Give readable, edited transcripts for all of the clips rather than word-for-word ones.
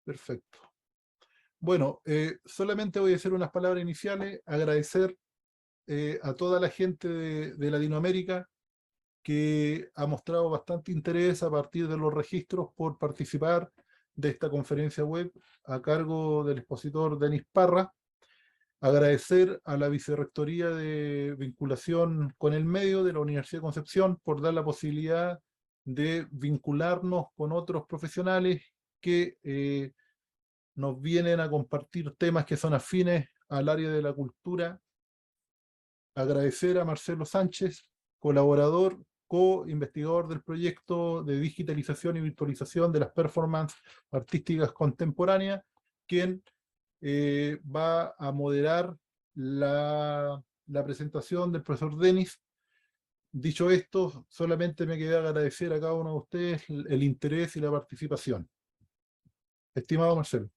Perfecto. Bueno, solamente voy a hacer unas palabras iniciales, agradecer a toda la gente de Latinoamérica que ha mostrado bastante interés a partir de los registros por participar de esta conferencia web a cargo del expositor Denis Parra. Agradecer a la Vicerrectoría de Vinculación con el Medio de la Universidad de Concepción por dar la posibilidad de vincularnos con otros profesionales que nos vienen a compartir temas que son afines al área de la cultura. Agradecer a Marcelo Sánchez, colaborador, co-investigador del proyecto de digitalización y virtualización de las performances artísticas contemporáneas, quien va a moderar la presentación del profesor Denis. Dicho esto, solamente me queda agradecer a cada uno de ustedes el interés y la participación. Estimado Marcelo.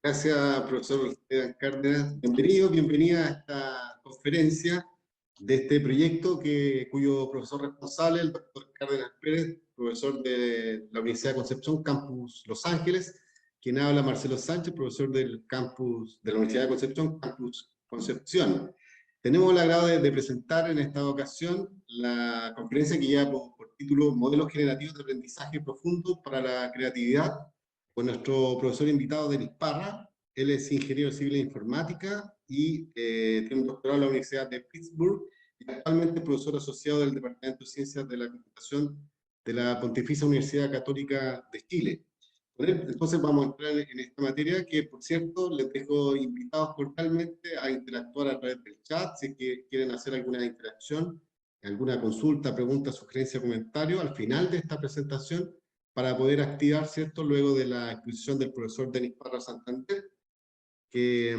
Gracias, profesor Esteban Cárdenas. Bienvenido, bienvenida a esta conferencia de este proyecto cuyo profesor responsable, el doctor Cárdenas Pérez, profesor de la Universidad de Concepción, Campus Los Ángeles. Quien habla, Marcelo Sánchez, profesor del campus de la Universidad de Concepción, Campus Concepción. Tenemos el agrado de presentar en esta ocasión la conferencia que lleva por título Modelos Generativos de Aprendizaje Profundo para la Creatividad, con nuestro profesor invitado Denis Parra. Él es ingeniero civil e informática y tiene un doctorado en la Universidad de Pittsburgh y actualmente profesor asociado del Departamento de Ciencias de la Computación de la Pontificia Universidad Católica de Chile. Con él, entonces vamos a entrar en esta materia que, por cierto, les dejo invitados cordialmente a interactuar a través del chat, si es que quieren hacer alguna interacción, alguna consulta, pregunta, sugerencia, comentario, al final de esta presentación, para poder activar, ¿cierto?, luego de la exposición del profesor Denis Parra Santander, que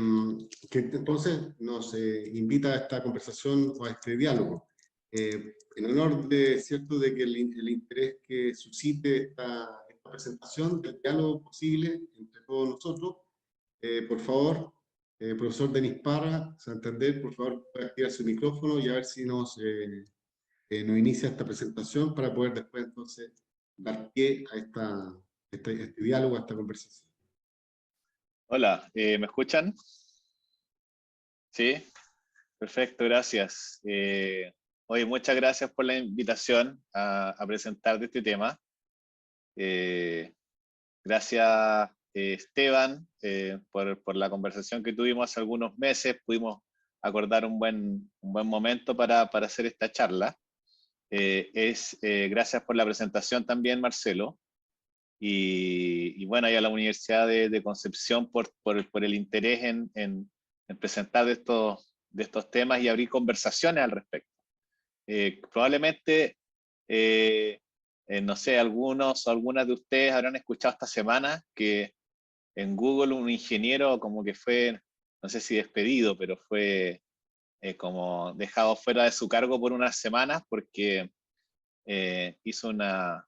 entonces nos invita a esta conversación o a este diálogo. En honor de, ¿cierto?, de que el interés que suscite esta presentación, del diálogo posible entre todos nosotros, por favor, profesor Denis Parra Santander, por favor, puede activar su micrófono y a ver si nos inicia esta presentación para poder después entonces dar pie a este diálogo, a esta conversación. Hola, ¿me escuchan? Sí, perfecto, gracias. Oye, muchas gracias por la invitación a presentar de este tema. Gracias, Esteban, por la conversación que tuvimos hace algunos meses. Pudimos acordar un buen momento para hacer esta charla. Gracias por la presentación también, Marcelo. Y bueno, y a la Universidad de Concepción por el interés en presentar de estos temas y abrir conversaciones al respecto. Probablemente, no sé, algunos o algunas de ustedes habrán escuchado esta semana que en Google un ingeniero como que fue, no sé si despedido, pero fue como dejado fuera de su cargo por unas semanas porque hizo no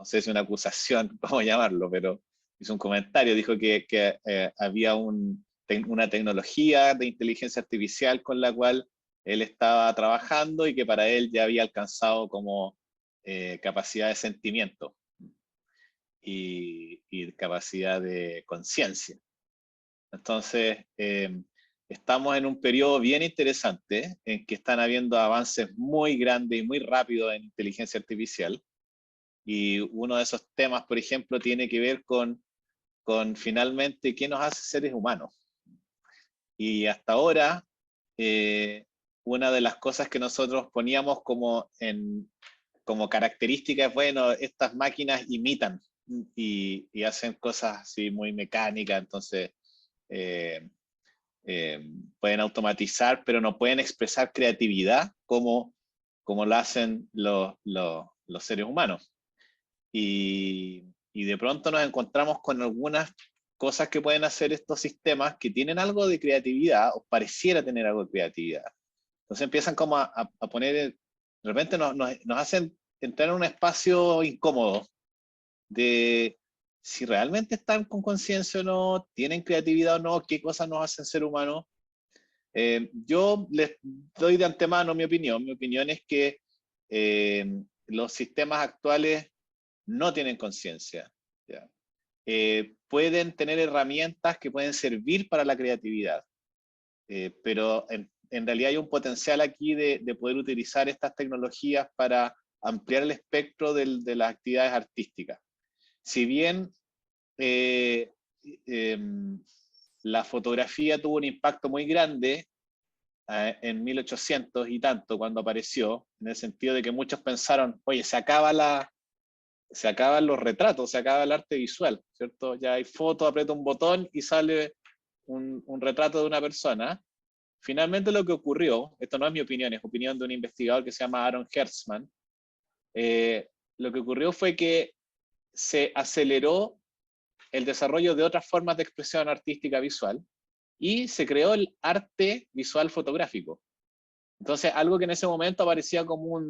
sé si una acusación, cómo llamarlo, pero hizo un comentario, dijo que había una tecnología de inteligencia artificial con la cual él estaba trabajando y que para él ya había alcanzado como capacidad de sentimiento y capacidad de conciencia. Entonces, estamos en un periodo bien interesante en que están habiendo avances muy grandes y muy rápidos en inteligencia artificial. Y uno de esos temas, por ejemplo, tiene que ver con finalmente qué nos hace seres humanos. Y hasta ahora, una de las cosas que nosotros poníamos como característica es, bueno, estas máquinas imitan y hacen cosas así muy mecánicas, entonces pueden automatizar, pero no pueden expresar creatividad como lo hacen los seres humanos. Y de pronto nos encontramos con algunas cosas que pueden hacer estos sistemas que tienen algo de creatividad o pareciera tener algo de creatividad. Entonces empiezan como a poner, de repente nos hacen entrar en un espacio incómodo de si realmente están con conciencia o no, tienen creatividad o no, qué cosas nos hacen ser humanos. Yo les doy de antemano mi opinión. Mi opinión es que los sistemas actuales no tienen conciencia. pueden tener herramientas que pueden servir para la creatividad. Pero en realidad hay un potencial aquí de poder utilizar estas tecnologías para ampliar el espectro de las actividades artísticas. Si bien la fotografía tuvo un impacto muy grande en 1800 y tanto cuando apareció, en el sentido de que muchos pensaron, oye, se acaban los retratos, se acaba el arte visual, ¿cierto? Ya hay foto, aprieta un botón y sale un retrato de una persona. Finalmente lo que ocurrió, esto no es mi opinión, es opinión de un investigador que se llama Aaron Hertzman, lo que ocurrió fue que se aceleró el desarrollo de otras formas de expresión artística visual y se creó el arte visual fotográfico. Entonces, algo que en ese momento aparecía como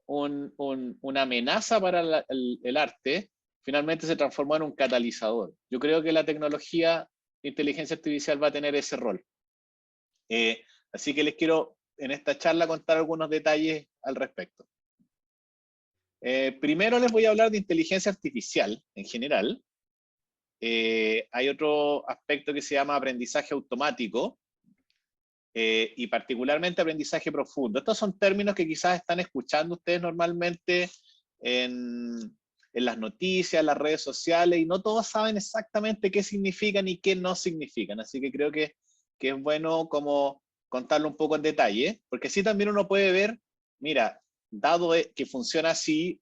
una amenaza para el arte, finalmente se transformó en un catalizador. Yo creo que la tecnología de inteligencia artificial va a tener ese rol. Así que les quiero en esta charla contar algunos detalles al respecto. Primero les voy a hablar de inteligencia artificial en general. Hay otro aspecto que se llama aprendizaje automático y particularmente aprendizaje profundo. Estos son términos que quizás están escuchando ustedes normalmente en las noticias, en las redes sociales, y no todos saben exactamente qué significan y qué no significan. Así que creo que es bueno como contarlo un poco en detalle, porque así también uno puede ver, mira, dado que funciona así,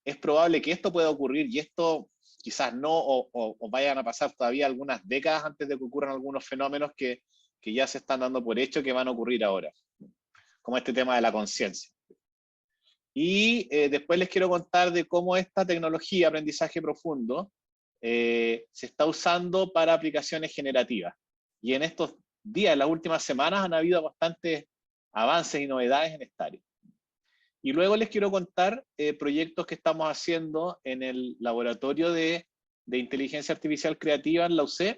es probable que esto pueda ocurrir y esto quizás no, o vayan a pasar todavía algunas décadas antes de que ocurran algunos fenómenos que ya se están dando por hecho que van a ocurrir ahora, como este tema de la conciencia. Y después les quiero contar de cómo esta tecnología, aprendizaje profundo, se está usando para aplicaciones generativas. Y en estos días, en las últimas semanas, han habido bastantes avances y novedades en esta área. Y luego les quiero contar proyectos que estamos haciendo en el laboratorio de inteligencia artificial creativa en la UC,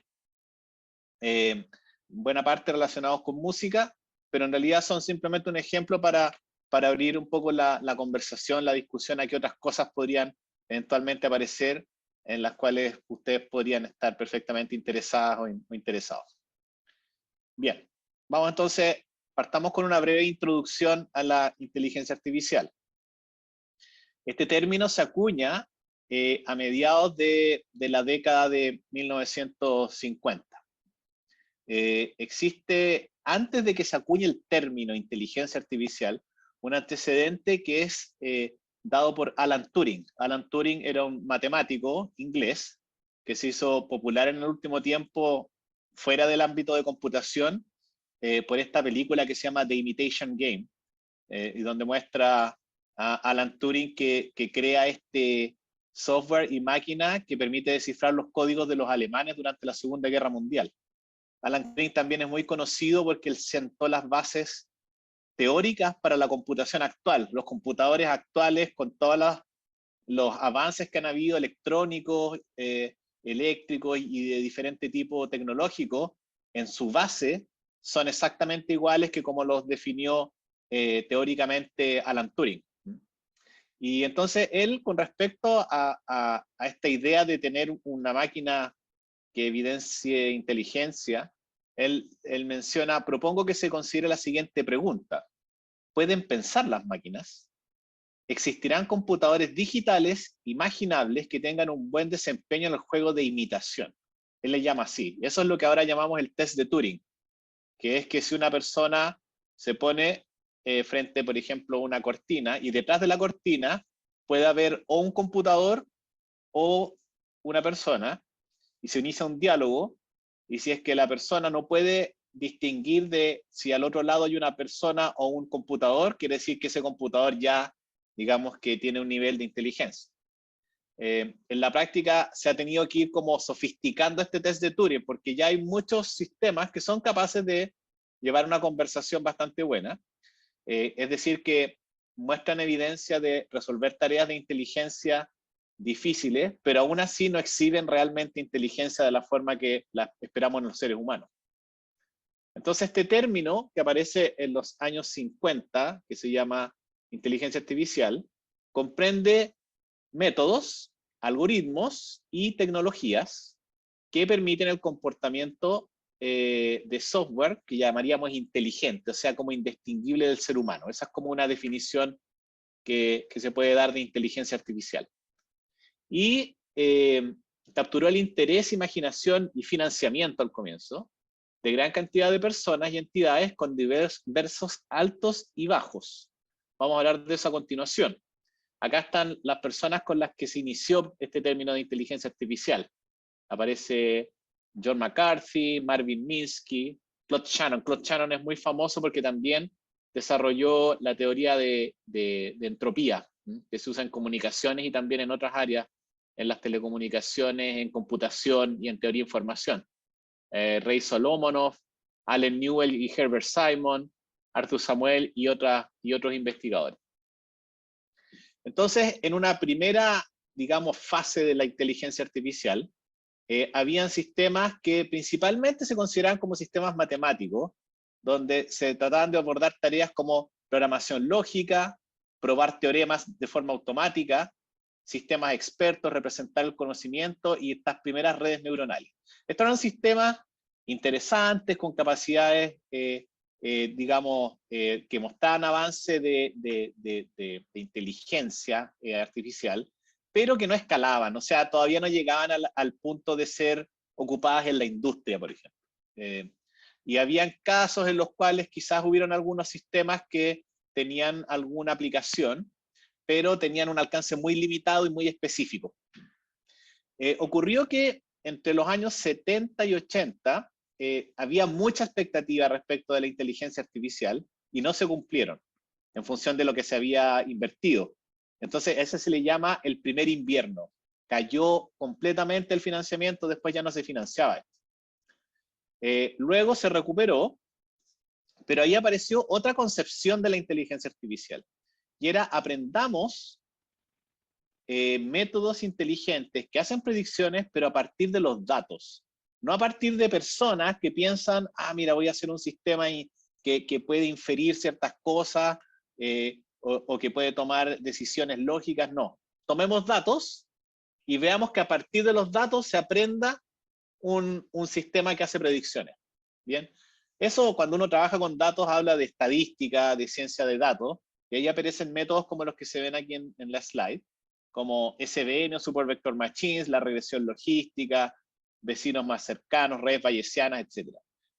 buena parte relacionados con música, pero en realidad son simplemente un ejemplo para abrir un poco la conversación, la discusión a qué otras cosas podrían eventualmente aparecer en las cuales ustedes podrían estar perfectamente interesadas o interesados. Bien, vamos entonces, partamos con una breve introducción a la inteligencia artificial. Este término se acuña a mediados de la década de 1950. Existe, antes de que se acuñe el término inteligencia artificial, un antecedente que es dado por Alan Turing. Alan Turing era un matemático inglés que se hizo popular en el último tiempo fuera del ámbito de computación por esta película que se llama The Imitation Game, y donde muestra a Alan Turing que crea este software y máquina que permite descifrar los códigos de los alemanes durante la Segunda Guerra Mundial. Alan Turing también es muy conocido porque él sentó las bases teóricas para la computación actual. Los computadores actuales, con todos los avances que han habido electrónicos, eléctricos y de diferente tipo tecnológico, en su base son exactamente iguales que como los definió teóricamente Alan Turing. Y entonces él, con respecto a esta idea de tener una máquina que evidencie inteligencia, él menciona, propongo que se considere la siguiente pregunta. ¿Pueden pensar las máquinas? ¿Existirán computadores digitales imaginables que tengan un buen desempeño en el juego de imitación? Él le llama así. Eso es lo que ahora llamamos el test de Turing, que es que si una persona se pone frente, por ejemplo, a una cortina, y detrás de la cortina puede haber o un computador o una persona, y se inicia un diálogo, y si es que la persona no puede distinguir de si al otro lado hay una persona o un computador, quiere decir que ese computador ya, digamos que tiene un nivel de inteligencia. En la práctica se ha tenido que ir como sofisticando este test de Turing, porque ya hay muchos sistemas que son capaces de llevar una conversación bastante buena. Es decir, que muestran evidencia de resolver tareas de inteligencia difíciles, pero aún así no exhiben realmente inteligencia de la forma que la esperamos en los seres humanos. Entonces este término que aparece en los años 50, que se llama inteligencia artificial, comprende métodos algoritmos y tecnologías que permiten el comportamiento de software que llamaríamos inteligente, o sea, como indistinguible del ser humano. Esa es como una definición que se puede dar de inteligencia artificial. Y capturó el interés, imaginación y financiamiento al comienzo de gran cantidad de personas y entidades con diversos altos y bajos. Vamos a hablar de eso a continuación. Acá están las personas con las que se inició este término de inteligencia artificial. Aparece John McCarthy, Marvin Minsky, Claude Shannon. Claude Shannon es muy famoso porque también desarrolló la teoría de entropía, que se usa en comunicaciones y también en otras áreas, en las telecomunicaciones, en computación y en teoría de información. Ray Solomonoff, Allen Newell y Herbert Simon, Arthur Samuel y otros investigadores. Entonces, en una primera, digamos, fase de la inteligencia artificial, habían sistemas que principalmente se consideraban como sistemas matemáticos, donde se trataban de abordar tareas como programación lógica, probar teoremas de forma automática, sistemas expertos, representar el conocimiento y estas primeras redes neuronales. Estos eran sistemas interesantes, con capacidades, digamos, que mostraban avance de inteligencia artificial, pero que no escalaban, o sea, todavía no llegaban al punto de ser ocupadas en la industria, por ejemplo. Y habían casos en los cuales quizás hubieron algunos sistemas que tenían alguna aplicación, pero tenían un alcance muy limitado y muy específico. Ocurrió que entre los años 70 y 80 había mucha expectativa respecto de la inteligencia artificial y no se cumplieron en función de lo que se había invertido. Entonces, ese se le llama el primer invierno. Cayó completamente el financiamiento, después ya no se financiaba. Luego se recuperó, pero ahí apareció otra concepción de la inteligencia artificial. Y era, aprendamos métodos inteligentes que hacen predicciones, pero a partir de los datos. No a partir de personas que piensan, ah, mira, voy a hacer un sistema que puede inferir ciertas cosas, o que puede tomar decisiones lógicas. No. Tomemos datos y veamos que a partir de los datos se aprenda un sistema que hace predicciones. Bien. Eso, cuando uno trabaja con datos, habla de estadística, de ciencia de datos, y ahí aparecen métodos como los que se ven aquí en la slide, como SVN o Super Vector Machines, la regresión logística, vecinos más cercanos, redes bayesianas, etc.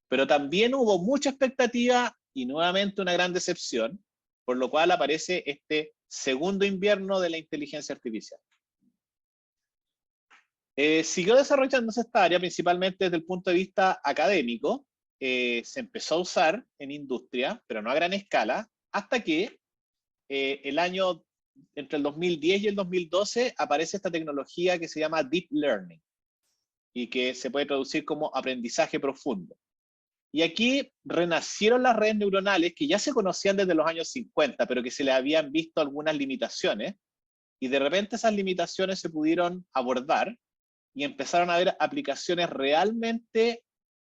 Pero también hubo mucha expectativa y nuevamente una gran decepción, por lo cual aparece este segundo invierno de la inteligencia artificial. Siguió desarrollándose esta área principalmente desde el punto de vista académico. Se empezó a usar en industria, pero no a gran escala, hasta que entre el 2010 y el 2012 aparece esta tecnología que se llama Deep Learning y que se puede traducir como aprendizaje profundo. Y aquí renacieron las redes neuronales que ya se conocían desde los años 50, pero que se les habían visto algunas limitaciones, y de repente esas limitaciones se pudieron abordar y empezaron a haber aplicaciones realmente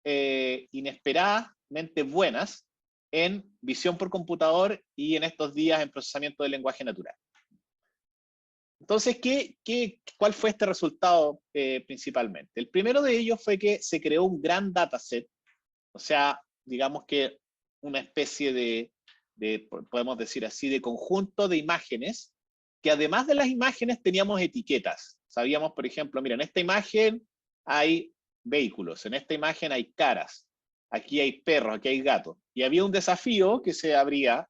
inesperadamente buenas en visión por computador y en estos días en procesamiento del lenguaje natural. Entonces, ¿cuál fue este resultado principalmente? El primero de ellos fue que se creó un gran dataset, o sea, digamos que una especie de, podemos decir así, de conjunto de imágenes, que además de las imágenes teníamos etiquetas. Sabíamos, por ejemplo, mira, en esta imagen hay vehículos, en esta imagen hay caras, aquí hay perros, aquí hay gatos. Y había un desafío que se abría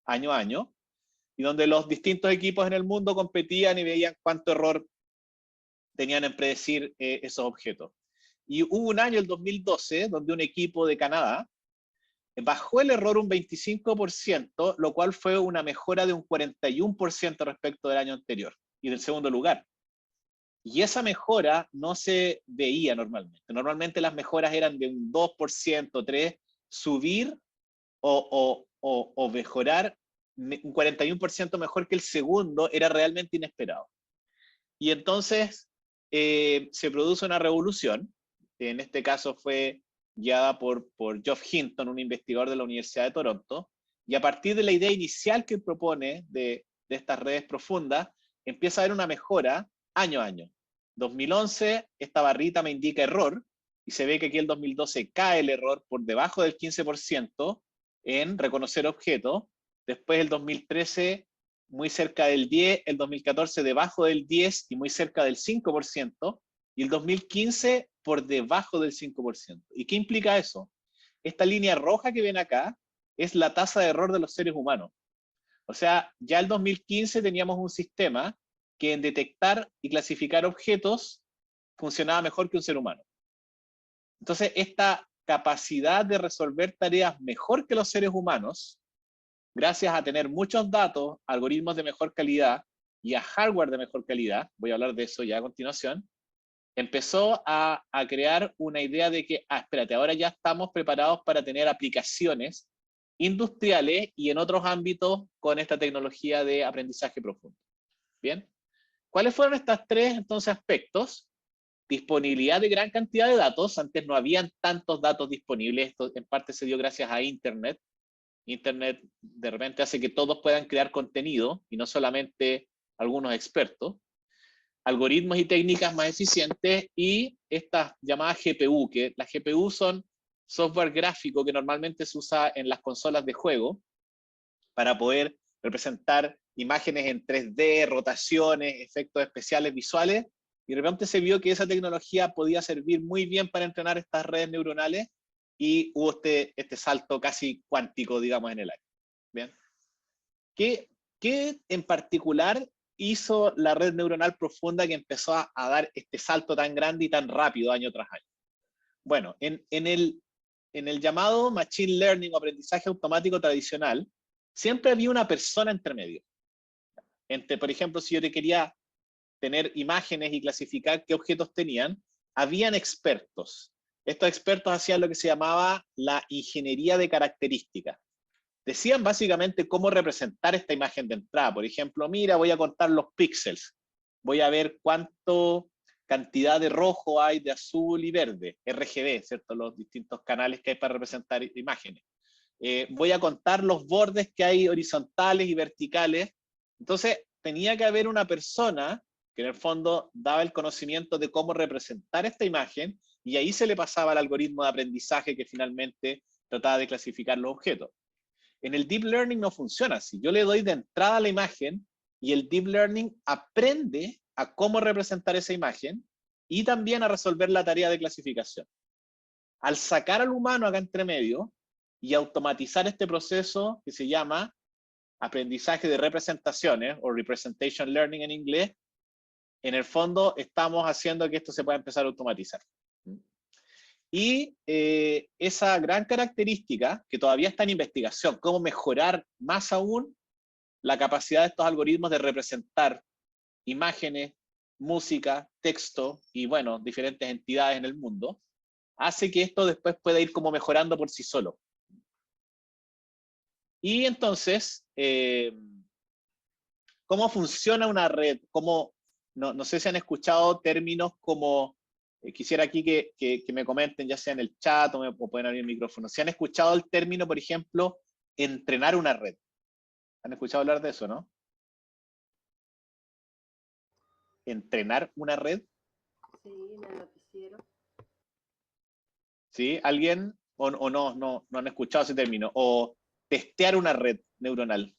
año a año, y donde los distintos equipos en el mundo competían y veían cuánto error tenían en predecir esos objetos. Y hubo un año, el 2012, donde un equipo de Canadá bajó el error un 25%, lo cual fue una mejora de un 41% respecto del año anterior y del segundo lugar. Y esa mejora no se veía normalmente. Normalmente las mejoras eran de un 2%, 3%, subir o mejorar un 41% mejor que el segundo era realmente inesperado. Y entonces se produce una revolución, que en este caso fue guiada por Geoff Hinton, un investigador de la Universidad de Toronto, y a partir de la idea inicial que propone de estas redes profundas, empieza a haber una mejora año a año. 2011, esta barrita me indica error, y se ve que aquí el 2012 cae el error por debajo del 15% en reconocer objetos. Después el 2013 muy cerca del 10, el 2014 debajo del 10 y muy cerca del 5%, y el 2015 por debajo del 5%. ¿Y qué implica eso? Esta línea roja que ven acá es la tasa de error de los seres humanos. O sea, ya el 2015 teníamos un sistema que en detectar y clasificar objetos funcionaba mejor que un ser humano. Entonces, esta capacidad de resolver tareas mejor que los seres humanos, gracias a tener muchos datos, algoritmos de mejor calidad y a hardware de mejor calidad, voy a hablar de eso ya a continuación, empezó a crear una idea de que, espérate, ahora ya estamos preparados para tener aplicaciones industriales y en otros ámbitos con esta tecnología de aprendizaje profundo. Bien, ¿cuáles fueron estos tres entonces aspectos? Disponibilidad de gran cantidad de datos. Antes no habían tantos datos disponibles. Esto en parte se dio gracias a Internet. Internet de repente hace que todos puedan crear contenido y no solamente algunos expertos. Algoritmos y técnicas más eficientes y estas llamadas GPU, que las GPU son software gráfico que normalmente se usa en las consolas de juego para poder representar imágenes en 3D, rotaciones, efectos especiales visuales, y de repente se vio que esa tecnología podía servir muy bien para entrenar estas redes neuronales y hubo este salto casi cuántico, digamos, en el aire. ¿Bien? ¿Qué en particular hizo la red neuronal profunda que empezó a dar este salto tan grande y tan rápido año tras año? Bueno, en el llamado Machine Learning o aprendizaje automático tradicional, siempre había una persona entre medio. Por ejemplo, si yo te quería tener imágenes y clasificar qué objetos tenían, habían expertos. Estos expertos hacían lo que se llamaba la ingeniería de características. Decían básicamente cómo representar esta imagen de entrada. Por ejemplo, mira, voy a contar los píxeles. Voy a ver cuánto cantidad de rojo hay, de azul y verde, RGB, ¿cierto? Los distintos canales que hay para representar imágenes. Voy a contar los bordes que hay horizontales y verticales. Entonces, tenía que haber una persona que en el fondo daba el conocimiento de cómo representar esta imagen y ahí se le pasaba al algoritmo de aprendizaje que finalmente trataba de clasificar los objetos. En el Deep Learning no funciona así. Yo le doy de entrada a la imagen y el Deep Learning aprende a cómo representar esa imagen y también a resolver la tarea de clasificación. Al sacar al humano acá entre medio y automatizar este proceso que se llama aprendizaje de representaciones o Representation Learning en inglés, en el fondo estamos haciendo que esto se pueda empezar a automatizar. Y esa gran característica, que todavía está en investigación, cómo mejorar más aún la capacidad de estos algoritmos de representar imágenes, música, texto y, bueno, diferentes entidades en el mundo, hace que esto después pueda ir como mejorando por sí solo. Y entonces, ¿cómo funciona una red? No sé si han escuchado términos como, quisiera aquí que me comenten, ya sea en el chat o pueden abrir el micrófono, si han escuchado el término, por ejemplo, entrenar una red. ¿Han escuchado hablar de eso, no? ¿Entrenar una red? Sí, en el noticiero. ¿Sí? ¿Alguien? ¿O no han escuchado ese término? O testear una red neuronal.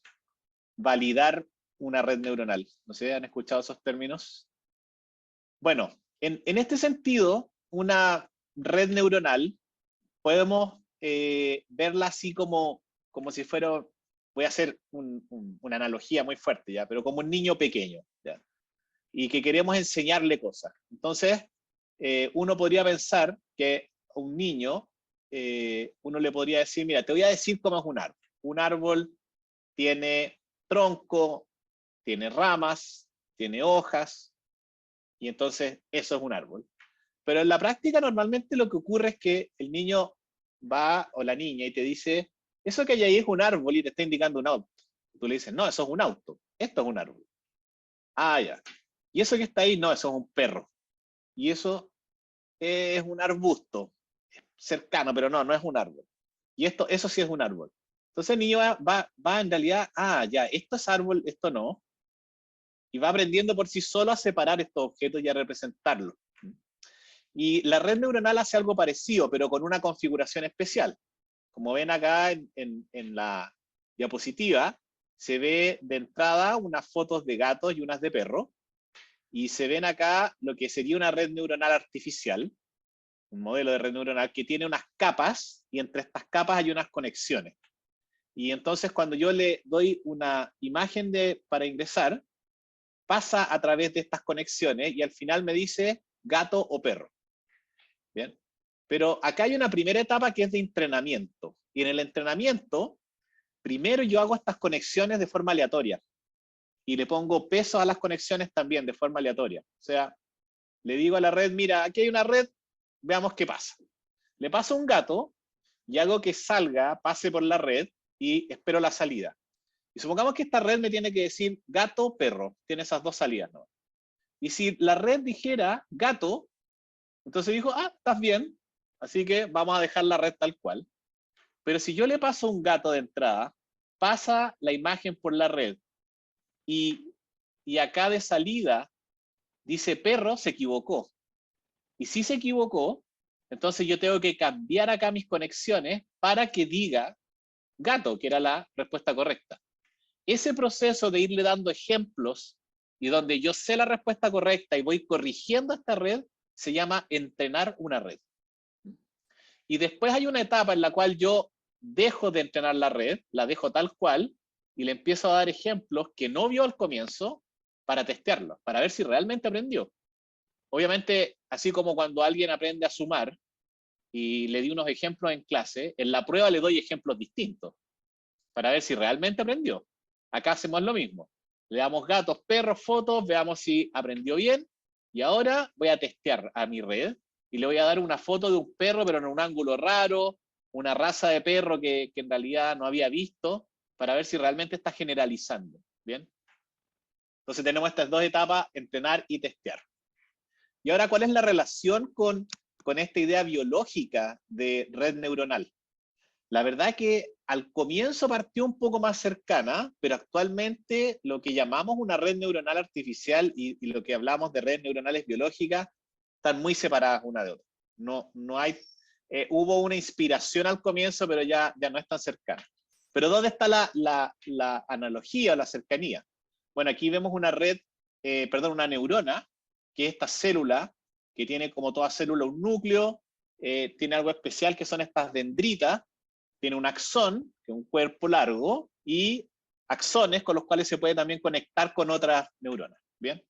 Validar una red neuronal. No sé, ¿han escuchado esos términos? Bueno, en este sentido, una red neuronal podemos verla así como si fuera, voy a hacer una analogía muy fuerte, ¿ya? Pero como un niño pequeño, ¿ya? Y que queremos enseñarle cosas. Entonces, uno podría pensar que a un niño, uno le podría decir, mira, te voy a decir cómo es un árbol. Un árbol tiene tronco, tiene ramas, tiene hojas, y entonces eso es un árbol. Pero en la práctica normalmente lo que ocurre es que el niño va, o la niña, y te dice, eso que hay ahí es un árbol y te está indicando un auto. Tú le dices, no, eso es un auto, esto es un árbol. Ah, ya. Y eso que está ahí, no, eso es un perro. Y eso es un arbusto cercano, pero no es un árbol. Y eso sí es un árbol. Entonces el niño va en realidad, ya, esto es árbol, esto no. y va aprendiendo por sí solo a separar estos objetos y a representarlos. Y la red neuronal hace algo parecido, pero con una configuración especial. Como ven acá en la diapositiva, se ve de entrada unas fotos de gatos y unas de perros, y se ven acá lo que sería una red neuronal artificial, un modelo de red neuronal que tiene unas capas, y entre estas capas hay unas conexiones. Y entonces cuando yo le doy una imagen para ingresar, pasa a través de estas conexiones y al final me dice gato o perro. ¿Bien? Pero acá hay una primera etapa que es de entrenamiento. Y en el entrenamiento, primero yo hago estas conexiones de forma aleatoria. Y le pongo peso a las conexiones también de forma aleatoria. O sea, le digo a la red, mira, aquí hay una red, veamos qué pasa. Le paso un gato y hago que salga, pase por la red y espero la salida. Y supongamos que esta red me tiene que decir gato, perro. Tiene esas dos salidas, ¿no? Y si la red dijera gato, entonces dijo, ah, estás bien, así que vamos a dejar la red tal cual. Pero si yo le paso un gato de entrada, pasa la imagen por la red y acá de salida dice perro, se equivocó. Y si se equivocó, entonces yo tengo que cambiar acá mis conexiones para que diga gato, que era la respuesta correcta. Ese proceso de irle dando ejemplos y donde yo sé la respuesta correcta y voy corrigiendo esta red, se llama entrenar una red. Y después hay una etapa en la cual yo dejo de entrenar la red, la dejo tal cual, y le empiezo a dar ejemplos que no vio al comienzo para testearlo, para ver si realmente aprendió. Obviamente, así como cuando alguien aprende a sumar y le di unos ejemplos en clase, en la prueba le doy ejemplos distintos para ver si realmente aprendió. Acá hacemos lo mismo. Le damos gatos, perros, fotos, veamos si aprendió bien. Y ahora voy a testear a mi red y le voy a dar una foto de un perro, pero en un ángulo raro, una raza de perro que en realidad no había visto, para ver si realmente está generalizando. ¿Bien? Entonces tenemos estas dos etapas, entrenar y testear. Y ahora, ¿cuál es la relación con esta idea biológica de red neuronal? La verdad que al comienzo partió un poco más cercana, pero actualmente lo que llamamos una red neuronal artificial y lo que hablamos de redes neuronales biológicas están muy separadas una de otra. No hay, hubo una inspiración al comienzo, pero ya no es tan cercana. Pero ¿dónde está la analogía o la cercanía? Bueno, aquí vemos una red, una neurona, que es esta célula, que tiene como toda célula un núcleo, tiene algo especial que son estas dendritas, tiene un axón, que es un cuerpo largo, y axones con los cuales se puede también conectar con otras neuronas. ¿Bien?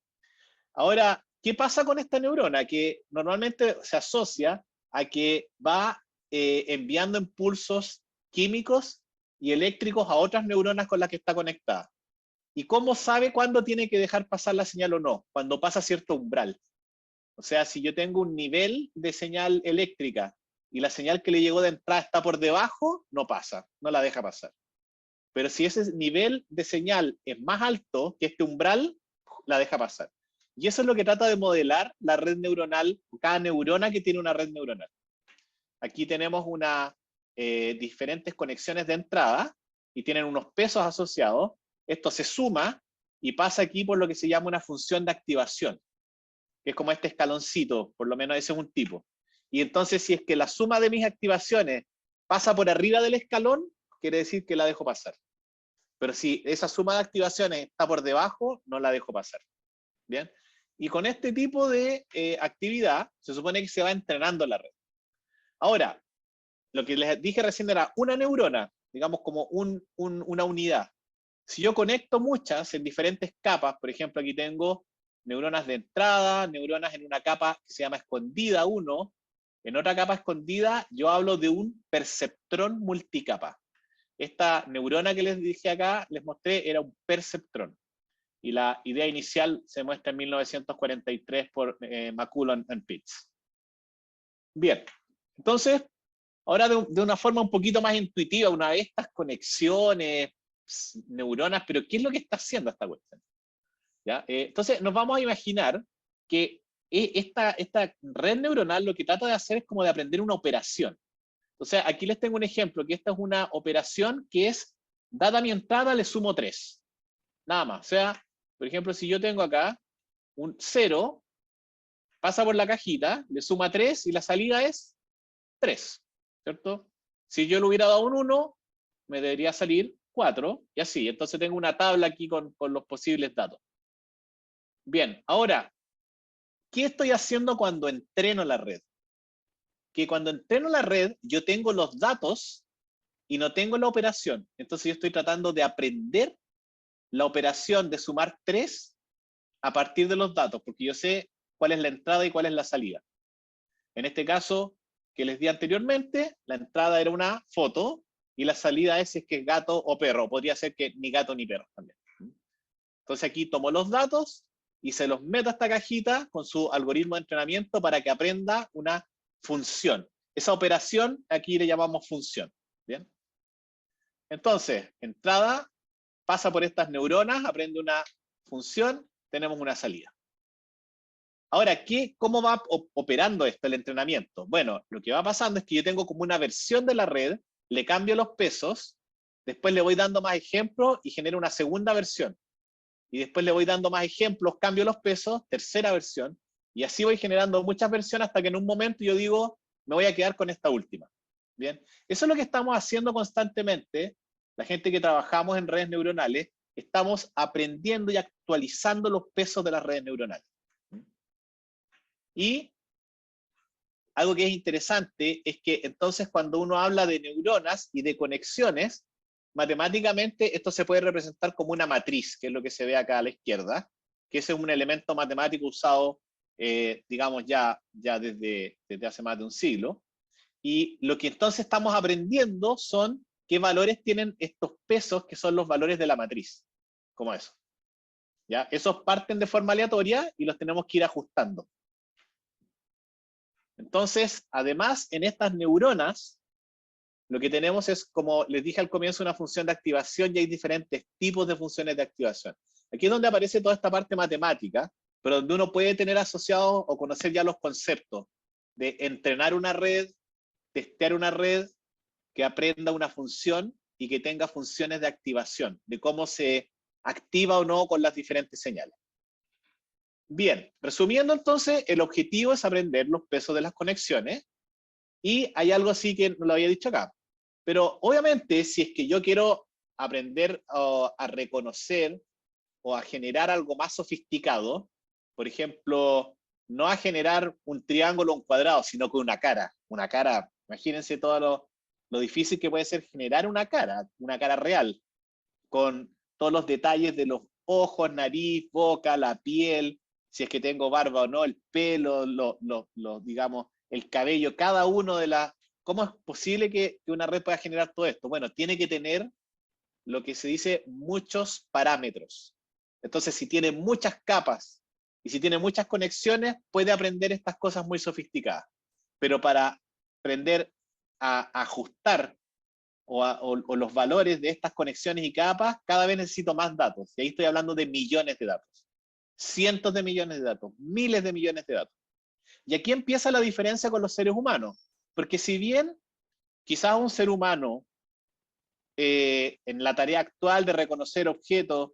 Ahora, ¿qué pasa con esta neurona? Que normalmente se asocia a que va enviando impulsos químicos y eléctricos a otras neuronas con las que está conectada. ¿Y cómo sabe cuándo tiene que dejar pasar la señal o no? Cuando pasa cierto umbral. O sea, si yo tengo un nivel de señal eléctrica y la señal que le llegó de entrada está por debajo, no pasa, no la deja pasar. Pero si ese nivel de señal es más alto que este umbral, la deja pasar. Y eso es lo que trata de modelar la red neuronal, cada neurona que tiene una red neuronal. Aquí tenemos diferentes conexiones de entrada y tienen unos pesos asociados. Esto se suma y pasa aquí por lo que se llama una función de activación, que es como este escaloncito, por lo menos ese es un tipo. Y entonces si es que la suma de mis activaciones pasa por arriba del escalón, quiere decir que la dejo pasar. Pero si esa suma de activaciones está por debajo, no la dejo pasar. ¿Bien? Y con este tipo de actividad, se supone que se va entrenando la red. Ahora, lo que les dije recién era una neurona, digamos como una unidad. Si yo conecto muchas en diferentes capas, por ejemplo, aquí tengo neuronas de entrada, neuronas en una capa que se llama escondida 1, en otra capa escondida yo hablo de un perceptrón multicapa. Esta neurona que les dije acá, les mostré, era un perceptrón. Y la idea inicial se muestra en 1943 por McCullon and Pitts. Bien, entonces, ahora de una forma un poquito más intuitiva, una de estas conexiones, neuronas, pero ¿qué es lo que está haciendo esta cuestión? ¿Ya? Entonces nos vamos a imaginar que esta red neuronal lo que trata de hacer es como de aprender una operación. Entonces aquí les tengo un ejemplo, que esta es una operación que es, dada mi entrada, le sumo 3. Nada más. O sea, Por ejemplo, si yo tengo acá un 0, pasa por la cajita, le suma 3 y la salida es 3, ¿cierto? Si yo le hubiera dado un 1, me debería salir 4, y así. Entonces tengo una tabla aquí con los posibles datos. Bien, ahora, ¿qué estoy haciendo cuando entreno la red? Que cuando entreno la red, yo tengo los datos y no tengo la operación. Entonces yo estoy tratando de aprender la operación de sumar 3 a partir de los datos, porque yo sé cuál es la entrada y cuál es la salida. En este caso que les di anteriormente, la entrada era una foto y la salida es si es que es gato o perro. Podría ser que ni gato ni perro también. Entonces aquí tomo los datos y se los meto a esta cajita con su algoritmo de entrenamiento para que aprenda una función. Esa operación aquí le llamamos función. ¿Bien? Entonces, entrada, pasa por estas neuronas, aprende una función, tenemos una salida. Ahora, ¿cómo va operando esto, el entrenamiento? Bueno, lo que va pasando es que yo tengo como una versión de la red, le cambio los pesos, después le voy dando más ejemplos y genero una segunda versión. Y después le voy dando más ejemplos, cambio los pesos, tercera versión, y así voy generando muchas versiones hasta que en un momento yo digo, me voy a quedar con esta última. Bien, eso es lo que estamos haciendo constantemente. La gente que trabajamos en redes neuronales, estamos aprendiendo y actualizando los pesos de las redes neuronales. Y algo que es interesante es que entonces cuando uno habla de neuronas y de conexiones, matemáticamente esto se puede representar como una matriz, que es lo que se ve acá a la izquierda, que ese es un elemento matemático usado, digamos, ya desde hace más de un siglo. Y lo que entonces estamos aprendiendo son qué valores tienen estos pesos, que son los valores de la matriz, como eso. ¿Ya? Esos parten de forma aleatoria y los tenemos que ir ajustando. Entonces, además, en estas neuronas, lo que tenemos es, como les dije al comienzo, una función de activación y hay diferentes tipos de funciones de activación. Aquí es donde aparece toda esta parte matemática, pero donde uno puede tener asociados o conocer ya los conceptos de entrenar una red, testear una red, que aprenda una función y que tenga funciones de activación, de cómo se activa o no con las diferentes señales. Bien, resumiendo entonces, el objetivo es aprender los pesos de las conexiones y hay algo así que no lo había dicho acá. Pero obviamente, si es que yo quiero aprender a reconocer o a generar algo más sofisticado, por ejemplo, no a generar un triángulo o un cuadrado, sino con una cara. Una cara, imagínense todo lo difícil que puede ser generar una cara real, con todos los detalles de los ojos, nariz, boca, la piel, si es que tengo barba o no, el pelo, digamos, el cabello, cada uno de las... ¿Cómo es posible que una red pueda generar todo esto? Bueno, tiene que tener lo que se dice muchos parámetros. Entonces, si tiene muchas capas y si tiene muchas conexiones, puede aprender estas cosas muy sofisticadas. Pero para aprender a ajustar o los valores de estas conexiones y capas, cada vez necesito más datos. Y ahí estoy hablando de millones de datos. Cientos de millones de datos, miles de millones de datos. Y aquí empieza la diferencia con los seres humanos. Porque si bien quizás un ser humano en la tarea actual de reconocer objetos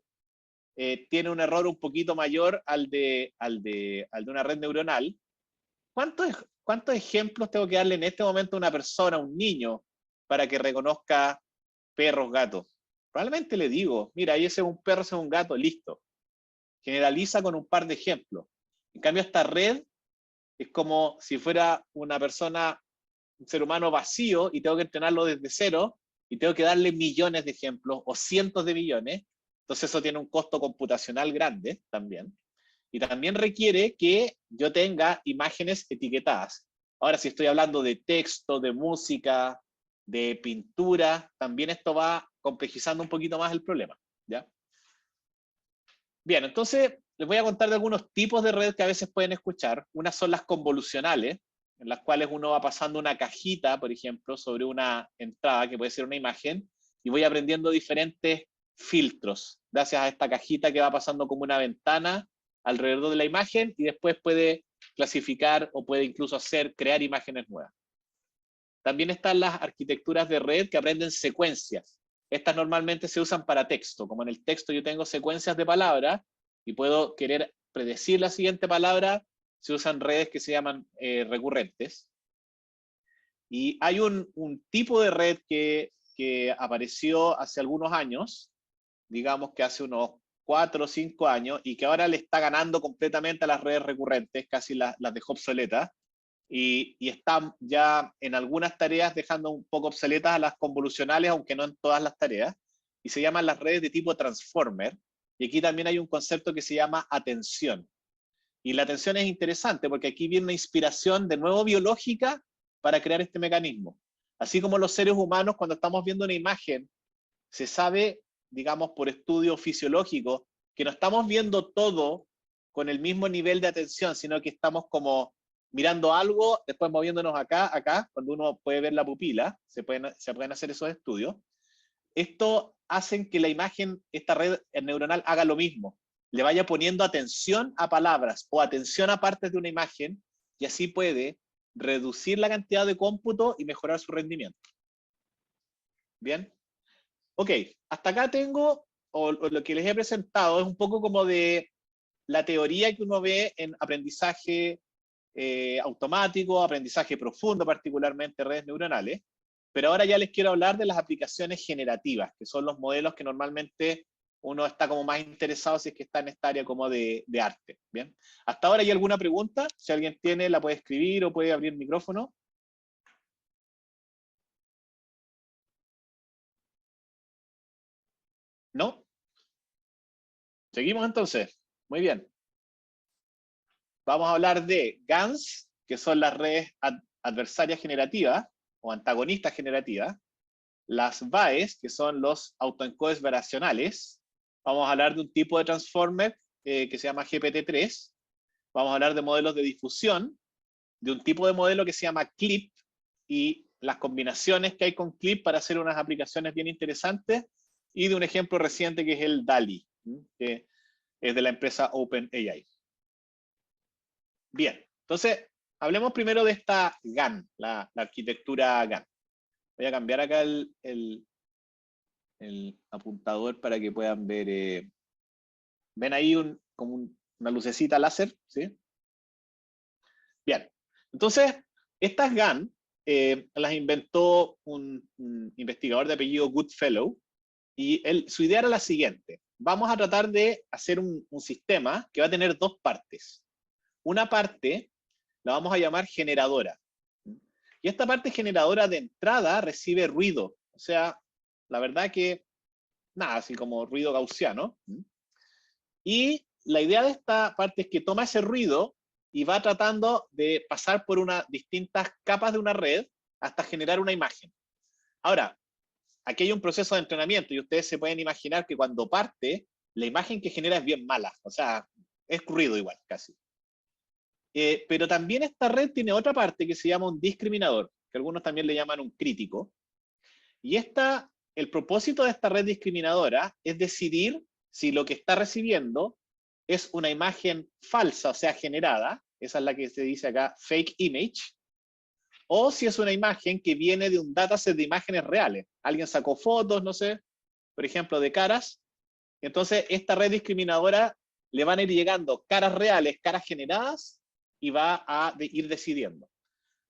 tiene un error un poquito mayor al de una red neuronal, ¿cuántos ejemplos tengo que darle en este momento a una persona, a un niño, para que reconozca perros, gatos? Probablemente le digo, mira, ahí ese es un perro, ese es un gato, listo. Generaliza con un par de ejemplos. En cambio, esta red es como si fuera una persona, un ser humano vacío, y tengo que entrenarlo desde cero, y tengo que darle millones de ejemplos, o cientos de millones. Entonces eso tiene un costo computacional grande también. Y también requiere que yo tenga imágenes etiquetadas. Ahora, si estoy hablando de texto, de música, de pintura, también esto va complejizando un poquito más el problema, ¿ya? Bien, entonces les voy a contar de algunos tipos de redes que a veces pueden escuchar. Unas son las convolucionales, en las cuales uno va pasando una cajita, por ejemplo, sobre una entrada, que puede ser una imagen, y voy aprendiendo diferentes filtros, gracias a esta cajita que va pasando como una ventana alrededor de la imagen, y después puede clasificar o puede incluso crear imágenes nuevas. También están las arquitecturas de red que aprenden secuencias. Estas normalmente se usan para texto. Como en el texto yo tengo secuencias de palabras, y puedo querer predecir la siguiente palabra, se usan redes que se llaman recurrentes. Y hay un tipo de red que apareció hace algunos años, digamos que hace unos 4 o 5 años, y que ahora le está ganando completamente a las redes recurrentes, casi las dejó obsoletas, y está ya en algunas tareas dejando un poco obsoletas a las convolucionales, aunque no en todas las tareas, y se llaman las redes de tipo transformer, y aquí también hay un concepto que se llama atención. Y la atención es interesante porque aquí viene una inspiración de nuevo biológica para crear este mecanismo. Así como los seres humanos, cuando estamos viendo una imagen, se sabe, digamos, por estudio fisiológico, que no estamos viendo todo con el mismo nivel de atención, sino que estamos como mirando algo, después moviéndonos acá, cuando uno puede ver la pupila, se pueden hacer esos estudios. Esto hace que la imagen, esta red neuronal haga lo mismo, le vaya poniendo atención a palabras o atención a partes de una imagen, y así puede reducir la cantidad de cómputo y mejorar su rendimiento. Bien. Ok, hasta acá tengo, o lo que les he presentado es un poco como de la teoría que uno ve en aprendizaje automático, aprendizaje profundo, particularmente redes neuronales, pero ahora ya les quiero hablar de las aplicaciones generativas, que son los modelos que normalmente uno está como más interesado si es que está en esta área como de arte. Bien, hasta ahora hay alguna pregunta, si alguien tiene la puede escribir o puede abrir el micrófono. ¿No? Seguimos entonces. Muy bien. Vamos a hablar de GANs, que son las redes adversarias generativas o antagonistas generativas. Las BAEs, que son los autoencodes variacionales. Vamos a hablar de un tipo de transformer que se llama GPT-3. Vamos a hablar de modelos de difusión, de un tipo de modelo que se llama CLIP y las combinaciones que hay con CLIP para hacer unas aplicaciones bien interesantes, y de un ejemplo reciente que es el DALI, que es de la empresa OpenAI. Bien, entonces hablemos primero de esta GAN, la arquitectura GAN. Voy a cambiar acá el apuntador para que puedan ver. ¿Ven ahí como una lucecita láser? ¿Sí? Bien, entonces estas GAN las inventó un investigador de apellido Goodfellow, y su idea era la siguiente: vamos a tratar de hacer un sistema que va a tener dos partes. Una parte la vamos a llamar generadora, y esta parte generadora de entrada recibe ruido, o sea, la verdad que nada, así como ruido gaussiano. Y la idea de esta parte es que toma ese ruido y va tratando de pasar por distintas capas de una red hasta generar una imagen. Ahora, aquí hay un proceso de entrenamiento y ustedes se pueden imaginar que cuando parte, la imagen que genera es bien mala, o sea, es ruido igual, casi. Pero también esta red tiene otra parte que se llama un discriminador, que algunos también le llaman un crítico. Y el propósito de esta red discriminadora es decidir si lo que está recibiendo es una imagen falsa, o sea, generada, esa es la que se dice acá, fake image, o si es una imagen que viene de un dataset de imágenes reales. Alguien sacó fotos, no sé, por ejemplo, de caras. Entonces, esta red discriminadora le van a ir llegando caras reales, caras generadas, y va a ir decidiendo.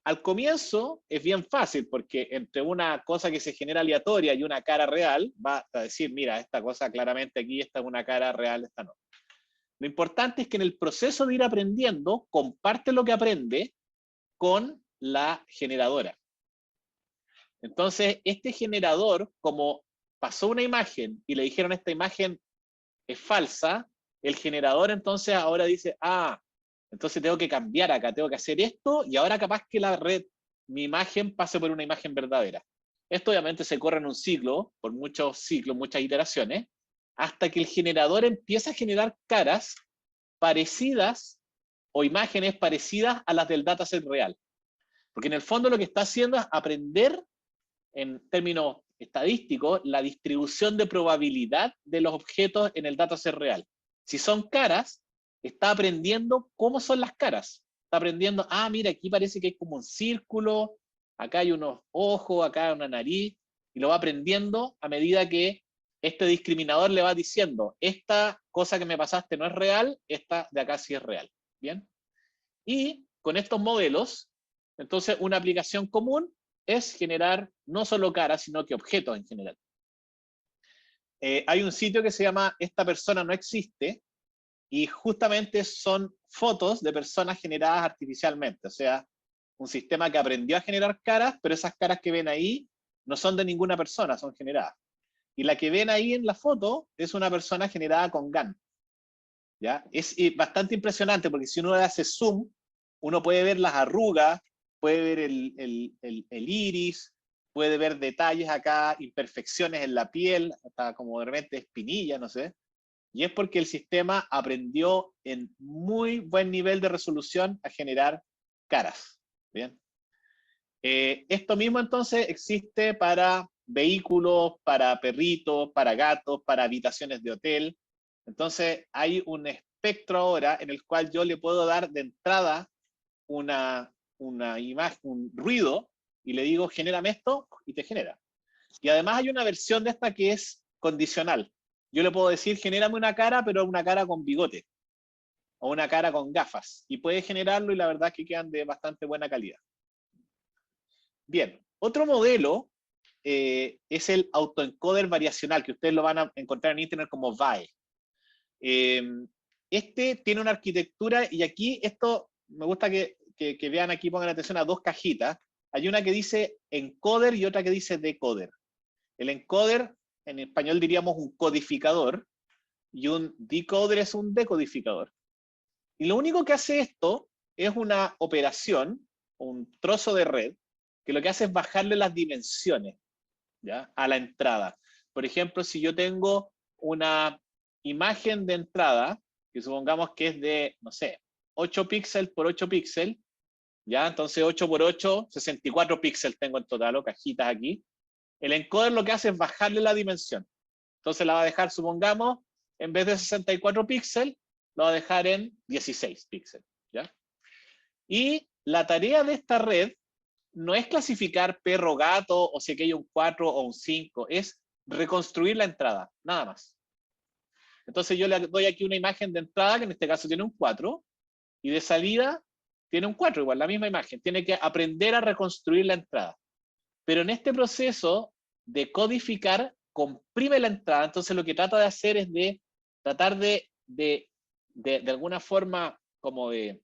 Al comienzo es bien fácil, porque entre una cosa que se genera aleatoria y una cara real, va a decir, mira, esta cosa claramente aquí, esta es una cara real, esta no. Lo importante es que en el proceso de ir aprendiendo, comparte lo que aprende con la generadora. Entonces, este generador, como pasó una imagen y le dijeron esta imagen es falsa, el generador entonces ahora dice, entonces tengo que cambiar acá, tengo que hacer esto, y ahora capaz que la red, mi imagen pase por una imagen verdadera. Esto obviamente se corre en un ciclo, por muchos ciclos, muchas iteraciones, hasta que el generador empieza a generar caras parecidas o imágenes parecidas a las del dataset real. Porque en el fondo lo que está haciendo es aprender, en términos estadísticos, la distribución de probabilidad de los objetos en el dataset real. Si son caras, está aprendiendo cómo son las caras. Está aprendiendo, mira, aquí parece que hay como un círculo, acá hay unos ojos, acá hay una nariz, y lo va aprendiendo a medida que este discriminador le va diciendo, esta cosa que me pasaste no es real, esta de acá sí es real. ¿Bien? Y con estos modelos, entonces una aplicación común es generar no solo caras, sino que objetos en general. Hay un sitio que se llama Esta persona no existe, y justamente son fotos de personas generadas artificialmente, o sea, un sistema que aprendió a generar caras, pero esas caras que ven ahí no son de ninguna persona, son generadas. Y la que ven ahí en la foto es una persona generada con GAN. ¿Ya? Es bastante impresionante porque si uno le hace zoom, uno puede ver las arrugas, puede ver el iris, puede ver detalles acá, imperfecciones en la piel, hasta como de repente espinillas, no sé. Y es porque el sistema aprendió en muy buen nivel de resolución a generar caras. ¿Bien? Esto mismo entonces existe para vehículos, para perritos, para gatos, para habitaciones de hotel. Entonces hay un espectro ahora en el cual yo le puedo dar de entrada una imagen, un ruido, y le digo, genérame esto, y te genera. Y además hay una versión de esta que es condicional. Yo le puedo decir, genérame una cara, pero una cara con bigote, o una cara con gafas, y puede generarlo, y la verdad es que quedan de bastante buena calidad. Bien, otro modelo es el autoencoder variacional, que ustedes lo van a encontrar en internet como VAE. Este tiene una arquitectura, y aquí esto, me gusta que vean aquí, pongan atención a dos cajitas. Hay una que dice encoder y otra que dice decoder. El encoder, en español diríamos un codificador, y un decoder es un decodificador. Y lo único que hace esto es una operación, un trozo de red, que lo que hace es bajarle las dimensiones, ¿ya?, a la entrada. Por ejemplo, si yo tengo una imagen de entrada, que supongamos que es de, no sé, 8 píxeles por 8 píxeles, ¿ya? Entonces 8 por 8, 64 píxeles tengo en total, o cajitas aquí. El encoder lo que hace es bajarle la dimensión. Entonces la va a dejar, supongamos, en vez de 64 píxeles, lo va a dejar en 16 píxeles, ¿ya? Y la tarea de esta red no es clasificar perro, gato, o si aquí hay un 4 o un 5, es reconstruir la entrada, nada más. Entonces yo le doy aquí una imagen de entrada, que en este caso tiene un 4, y de salida tiene un 4, igual, la misma imagen. Tiene que aprender a reconstruir la entrada. Pero en este proceso de codificar, comprime la entrada. Entonces lo que trata de hacer es de tratar de alguna forma como de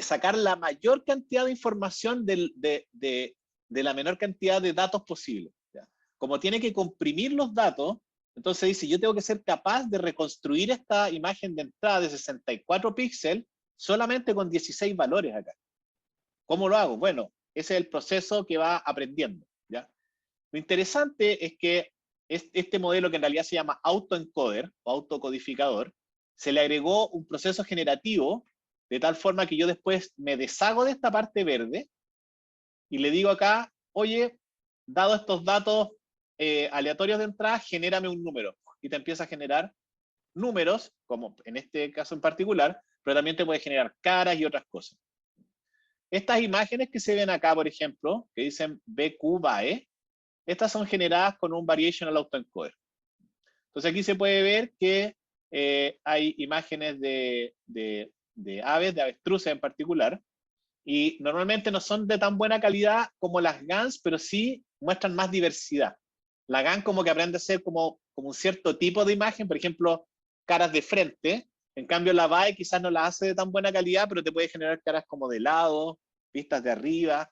sacar la mayor cantidad de información de la menor cantidad de datos posible, ¿ya? Como tiene que comprimir los datos, entonces dice, yo tengo que ser capaz de reconstruir esta imagen de entrada de 64 píxeles solamente con 16 valores acá. ¿Cómo lo hago? Bueno, ese es el proceso que va aprendiendo, ¿ya? Lo interesante es que este modelo, que en realidad se llama autoencoder o autocodificador, se le agregó un proceso generativo de tal forma que yo después me deshago de esta parte verde y le digo acá, oye, dado estos datos aleatorios de entrada, genérame un número. Y te empieza a generar números, como en este caso en particular, pero también te puede generar caras y otras cosas. Estas imágenes que se ven acá, por ejemplo, que dicen BQ-BAE, estas son generadas con un Variational Autoencoder. Entonces aquí se puede ver que hay imágenes de aves, de avestruces en particular, y normalmente no son de tan buena calidad como las GANs, pero sí muestran más diversidad. La GAN como que aprende a ser como un cierto tipo de imagen, por ejemplo, caras de frente. En cambio la BAE quizás no las hace de tan buena calidad, pero te puede generar caras como de lado, vistas de arriba.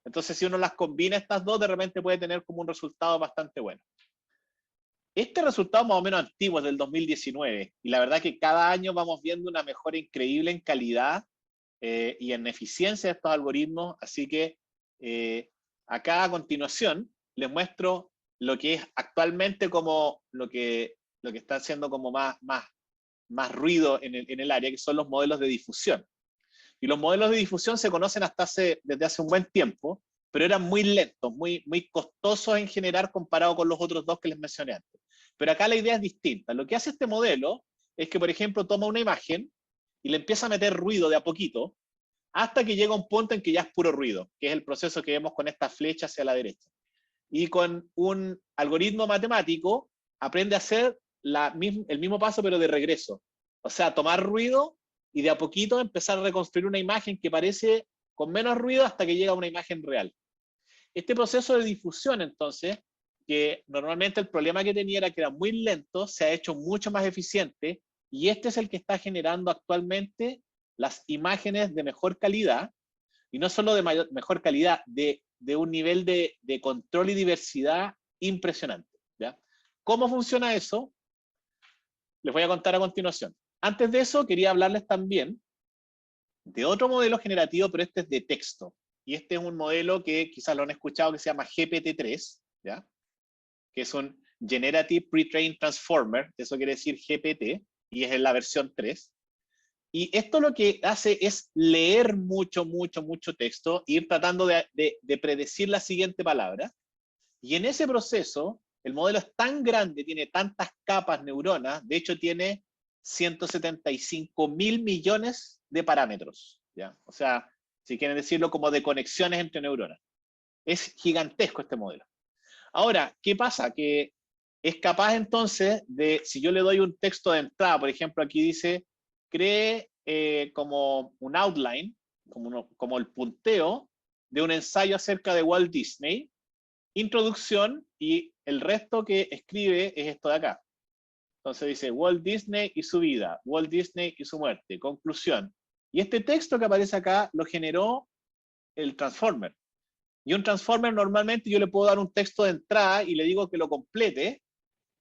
Entonces si uno las combina estas dos, de repente puede tener como un resultado bastante bueno. Este resultado más o menos antiguo es del 2019, y la verdad que cada año vamos viendo una mejora increíble en calidad y en eficiencia de estos algoritmos, así que acá a continuación les muestro lo que es actualmente como lo que está haciendo como más ruido en el área, que son los modelos de difusión. Y los modelos de difusión se conocen desde hace un buen tiempo, pero eran muy lentos, muy costosos en generar comparado con los otros dos que les mencioné antes. Pero acá la idea es distinta. Lo que hace este modelo es que, por ejemplo, toma una imagen y le empieza a meter ruido de a poquito, hasta que llega un punto en que ya es puro ruido, que es el proceso que vemos con esta flecha hacia la derecha. Y con un algoritmo matemático aprende a hacer el mismo paso, pero de regreso. O sea, tomar ruido y de a poquito empezar a reconstruir una imagen que parece con menos ruido hasta que llega a una imagen real. Este proceso de difusión, entonces, que normalmente el problema que tenía era que era muy lento, se ha hecho mucho más eficiente, y este es el que está generando actualmente las imágenes de mejor calidad, y no solo de mejor calidad, de un nivel de control y diversidad impresionante. ¿Ya? ¿Cómo funciona eso? Les voy a contar a continuación. Antes de eso, quería hablarles también de otro modelo generativo, pero este es de texto. Y este es un modelo que quizás lo han escuchado, que se llama GPT-3, ¿ya? Que es un Generative Pre-trained Transformer, eso quiere decir GPT, y es en la versión 3. Y esto lo que hace es leer mucho texto, e ir tratando de predecir la siguiente palabra. Y en ese proceso, el modelo es tan grande, tiene tantas capas neuronas, de hecho tiene 175.000 millones de parámetros, ¿ya? O sea, si quieren decirlo como de conexiones entre neuronas. Es gigantesco este modelo. Ahora, ¿qué pasa? Que es capaz entonces de, si yo le doy un texto de entrada, por ejemplo, aquí dice, cree como un outline, como el punteo de un ensayo acerca de Walt Disney, introducción, y el resto que escribe es esto de acá. Entonces dice Walt Disney y su vida, Walt Disney y su muerte, conclusión. Y este texto que aparece acá lo generó el Transformer. Y un Transformer normalmente yo le puedo dar un texto de entrada y le digo que lo complete,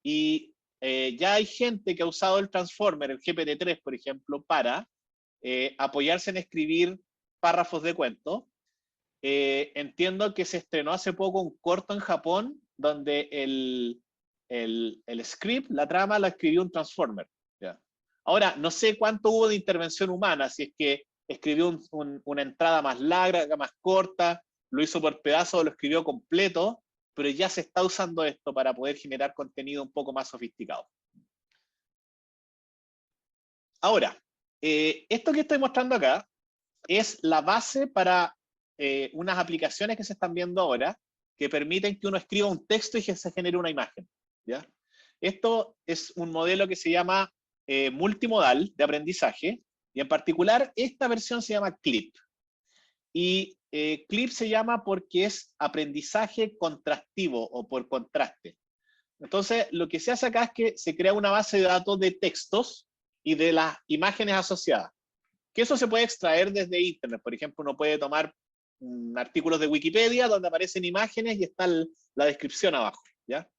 y ya hay gente que ha usado el Transformer, el GPT-3 por ejemplo, para apoyarse en escribir párrafos de cuento. Entiendo que se estrenó hace poco un corto en Japón donde el script, la trama, la escribió un Transformer. ¿Ya? Ahora, no sé cuánto hubo de intervención humana, si es que escribió una entrada más larga, más corta, lo hizo por pedazos o lo escribió completo, pero ya se está usando esto para poder generar contenido un poco más sofisticado. Ahora, esto que estoy mostrando acá es la base para unas aplicaciones que se están viendo ahora que permiten que uno escriba un texto y que se genere una imagen. ¿Ya? Esto es un modelo que se llama multimodal de aprendizaje, y en particular esta versión se llama CLIP. Y CLIP se llama porque es aprendizaje contrastivo o por contraste. Entonces, lo que se hace acá es que se crea una base de datos de textos y de las imágenes asociadas. Que eso se puede extraer desde Internet. Por ejemplo, uno puede tomar artículos de Wikipedia donde aparecen imágenes y está la descripción abajo. ¿Ya?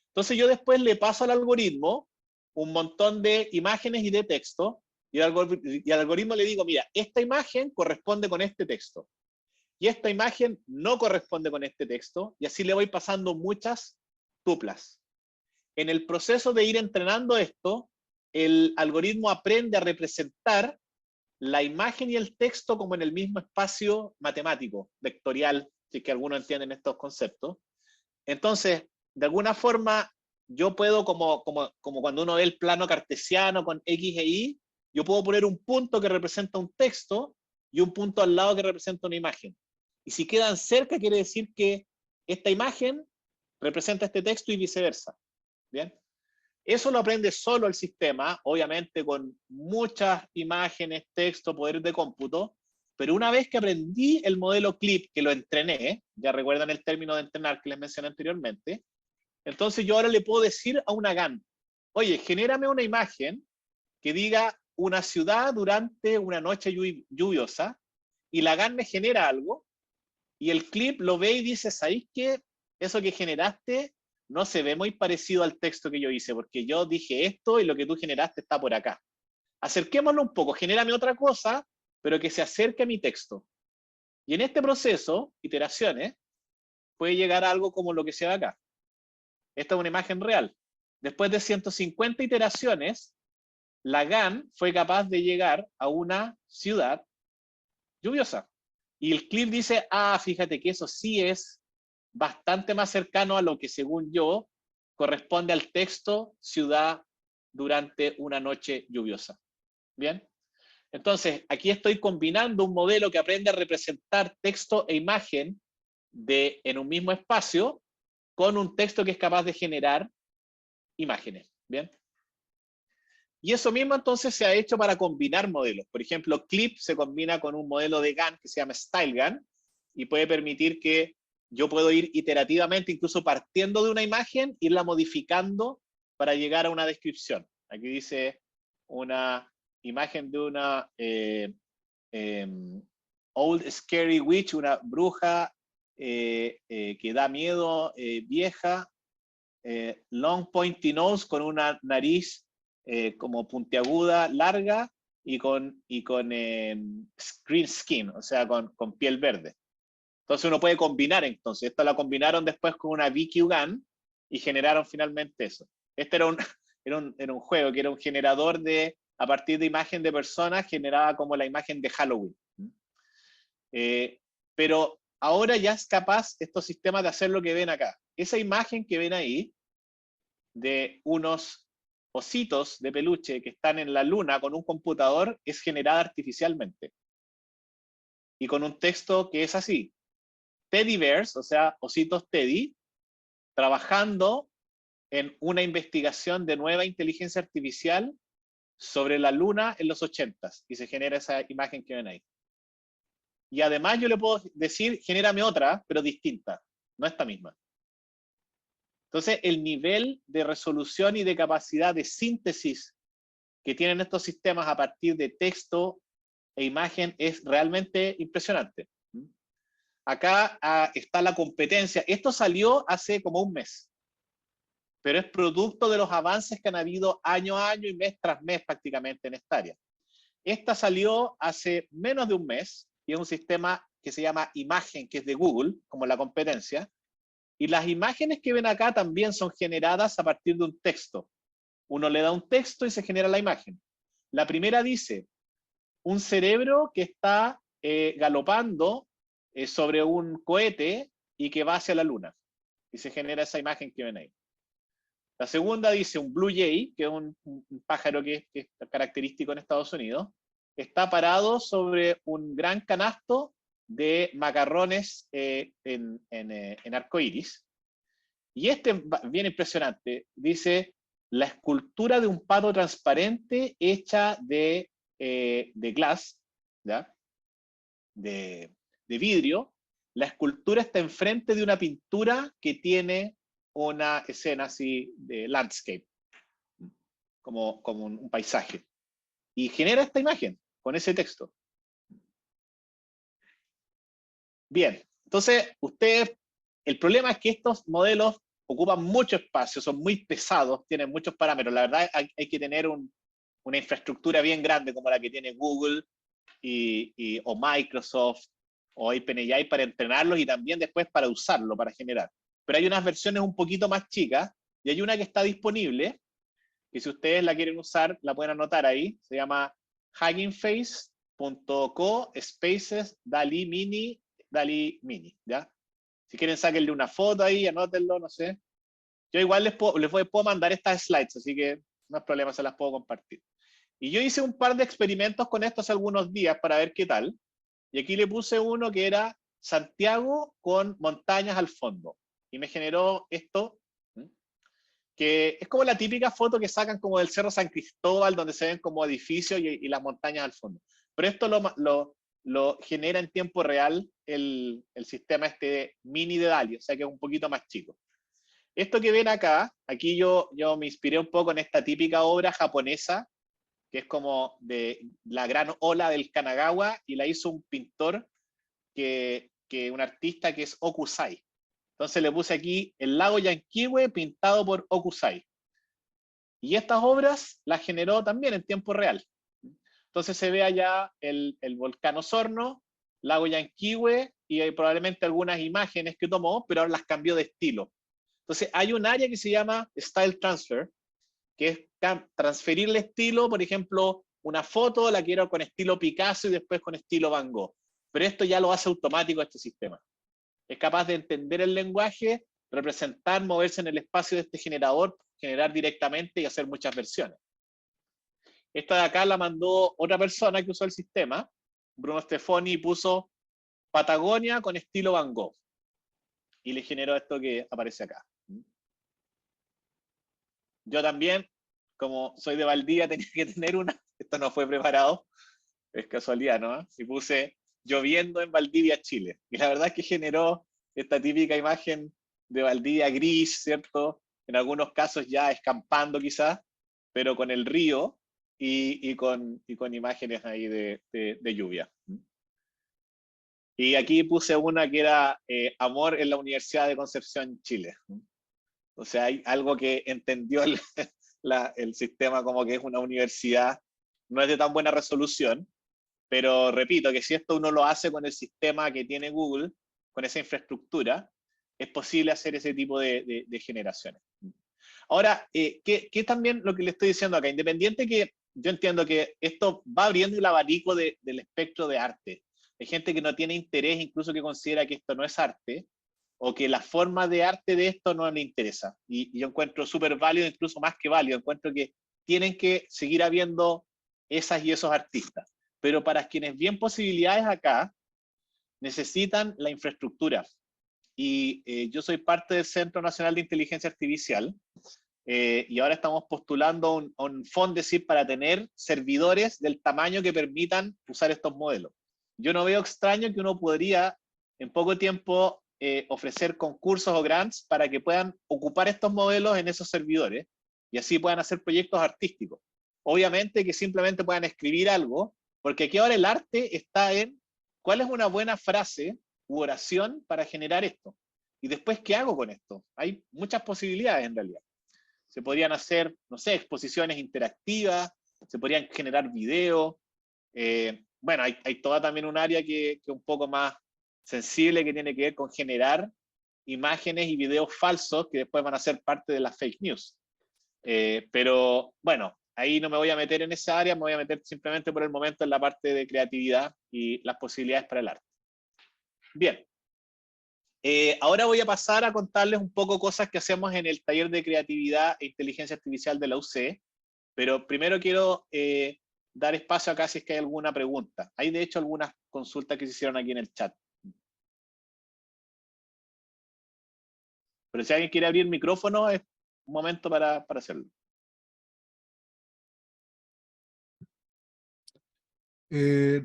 Entonces yo después le paso al algoritmo un montón de imágenes y de texto, y al algoritmo le digo, mira, esta imagen corresponde con este texto, y esta imagen no corresponde con este texto, y así le voy pasando muchas tuplas. En el proceso de ir entrenando esto, el algoritmo aprende a representar la imagen y el texto como en el mismo espacio matemático, vectorial, si es que algunos entienden estos conceptos. Entonces, de alguna forma, yo puedo, como cuando uno ve el plano cartesiano con X e Y, yo puedo poner un punto que representa un texto y un punto al lado que representa una imagen. Y si quedan cerca, quiere decir que esta imagen representa este texto y viceversa. ¿Bien? Eso lo aprende solo el sistema, obviamente con muchas imágenes, texto, poder de cómputo, pero una vez que aprendí el modelo CLIP, que lo entrené, ya recuerdan el término de entrenar que les mencioné anteriormente, entonces yo ahora le puedo decir a una GAN, oye, genérame una imagen que diga una ciudad durante una noche lluviosa, y la GAN me genera algo, y el CLIP lo ve y dice, ¿sabéis qué? Eso que generaste no se ve muy parecido al texto que yo hice, porque yo dije esto y lo que tú generaste está por acá. Acerquémoslo un poco, genérame otra cosa, pero que se acerque a mi texto. Y en este proceso, iteraciones, puede llegar a algo como lo que se ve acá. Esta es una imagen real. Después de 150 iteraciones, la GAN fue capaz de llegar a una ciudad lluviosa. Y el CLIP dice, ah, fíjate que eso sí es bastante más cercano a lo que, según yo, corresponde al texto ciudad durante una noche lluviosa. ¿Bien? Entonces, aquí estoy combinando un modelo que aprende a representar texto e imagen en un mismo espacio con un texto que es capaz de generar imágenes, ¿bien? Y eso mismo entonces se ha hecho para combinar modelos. Por ejemplo, Clip se combina con un modelo de GAN que se llama StyleGAN y puede permitir que yo puedo ir iterativamente, incluso partiendo de una imagen, irla modificando para llegar a una descripción. Aquí dice una imagen de una Old Scary Witch, una bruja que da miedo, vieja, long pointy nose, con una nariz como puntiaguda, larga, y con green skin, o sea, con piel verde. Entonces uno puede combinar, entonces, esto la combinaron después con una BQ Gun y generaron finalmente eso. Este era un juego que era un generador a partir de imagen de personas, generaba como la imagen de Halloween. Pero ahora ya es capaz estos sistemas de hacer lo que ven acá. Esa imagen que ven ahí, de unos ositos de peluche que están en la luna con un computador, es generada artificialmente. Y con un texto que es así: Teddy Bears, o sea, ositos Teddy, trabajando en una investigación de nueva inteligencia artificial sobre la luna en los 80s, y se genera esa imagen que ven ahí. Y además yo le puedo decir, genérame otra, pero distinta, no esta misma. Entonces, el nivel de resolución y de capacidad de síntesis que tienen estos sistemas a partir de texto e imagen es realmente impresionante. Acá está la competencia. Esto salió hace como un mes, pero es producto de los avances que han habido año a año y mes tras mes prácticamente en esta área. Esta salió hace menos de un mes y es un sistema que se llama Imagen, que es de Google, como la competencia. Y las imágenes que ven acá también son generadas a partir de un texto. Uno le da un texto y se genera la imagen. La primera dice: un cerebro que está galopando sobre un cohete y que va hacia la luna. Y se genera esa imagen que ven ahí. La segunda dice: un blue jay, que es un pájaro que es característico en Estados Unidos, está parado sobre un gran canasto de macarrones en arcoíris. Y este es bien impresionante. Dice: la escultura de un pato transparente hecha de glass, ¿ya? De vidrio. La escultura está enfrente de una pintura que tiene una escena así de landscape, como un paisaje. Y genera esta imagen con ese texto. Bien, entonces el problema es que estos modelos ocupan mucho espacio, son muy pesados, tienen muchos parámetros. La verdad hay que tener una infraestructura bien grande como la que tiene Google o Microsoft o OpenAI para entrenarlos y también después para usarlo, para generar. Pero hay unas versiones un poquito más chicas y hay una que está disponible, que si ustedes la quieren usar, la pueden anotar ahí. Se llama huggingface.co spaces DALI Mini, ¿ya? Si quieren, sáquenle una foto ahí, anótenlo, no sé. Yo igual les puedo mandar estas slides, así que no hay problema, se las puedo compartir. Y yo hice un par de experimentos con esto hace algunos días para ver qué tal. Y aquí le puse uno que era Santiago con montañas al fondo. Y me generó esto, que es como la típica foto que sacan como del Cerro San Cristóbal, donde se ven como edificios y las montañas al fondo. Pero esto lo genera en tiempo real el sistema este mini de DALI, o sea que es un poquito más chico. Esto que ven acá, aquí yo me inspiré un poco en esta típica obra japonesa, que es como de la gran ola del Kanagawa, y la hizo un pintor, un artista que es Okusai. Entonces le puse aquí el lago Yanquihue pintado por Okusai. Y estas obras las generó también en tiempo real. Entonces se ve allá el volcán Osorno, lago Yanquihue, y hay probablemente algunas imágenes que tomó, pero ahora las cambió de estilo. Entonces hay un área que se llama Style Transfer, que es transferirle estilo. Por ejemplo, una foto la quiero con estilo Picasso y después con estilo Van Gogh. Pero esto ya lo hace automático este sistema. Es capaz de entender el lenguaje, representar, moverse en el espacio de este generador, generar directamente y hacer muchas versiones. Esta de acá la mandó otra persona que usó el sistema, Bruno Stefani, y puso Patagonia con estilo Van Gogh. Y le generó esto que aparece acá. yo también, como soy de Valdivia, tenía que tener una, esto no fue preparado, es casualidad, ¿no? Y puse lloviendo en Valdivia, Chile. Y la verdad es que generó esta típica imagen de Valdivia gris, ¿cierto? En algunos casos ya escampando quizás, pero con el río y con imágenes ahí de lluvia. Y aquí puse una que era Amor en la Universidad de Concepción, Chile. O sea, hay algo que entendió el sistema como que es una universidad, no es de tan buena resolución, pero repito que si esto uno lo hace con el sistema que tiene Google, con esa infraestructura, es posible hacer ese tipo de generaciones. Ahora, ¿qué también lo que le estoy diciendo acá? Independiente que yo entiendo que esto va abriendo el abanico del espectro de arte. Hay gente que no tiene interés, incluso que considera que esto no es arte, o que la forma de arte de esto no le interesa. Y yo encuentro súper válido, incluso más que válido, encuentro que tienen que seguir habiendo esas y esos artistas. Pero para quienes ven posibilidades acá, necesitan la infraestructura. Y yo soy parte del Centro Nacional de Inteligencia Artificial, y ahora estamos postulando un Fondesit para tener servidores del tamaño que permitan usar estos modelos. Yo no veo extraño que uno podría en poco tiempo ofrecer concursos o grants para que puedan ocupar estos modelos en esos servidores y así puedan hacer proyectos artísticos. Obviamente que simplemente puedan escribir algo, porque aquí ahora el arte está en cuál es una buena frase u oración para generar esto. Y después, ¿qué hago con esto? Hay muchas posibilidades en realidad. Se podrían hacer, no sé, exposiciones interactivas, se podrían generar videos. Bueno, hay toda también un área que es un poco más sensible que tiene que ver con generar imágenes y videos falsos que después van a ser parte de las fake news. Pero bueno, ahí no me voy a meter en esa área, me voy a meter simplemente por el momento en la parte de creatividad y las posibilidades para el arte. Bien. Ahora voy a pasar a contarles un poco cosas que hacemos en el taller de creatividad e inteligencia artificial de la UC, pero primero quiero dar espacio acá si es que hay alguna pregunta. Hay de hecho algunas consultas que se hicieron aquí en el chat. Pero si alguien quiere abrir el micrófono, es un momento para hacerlo.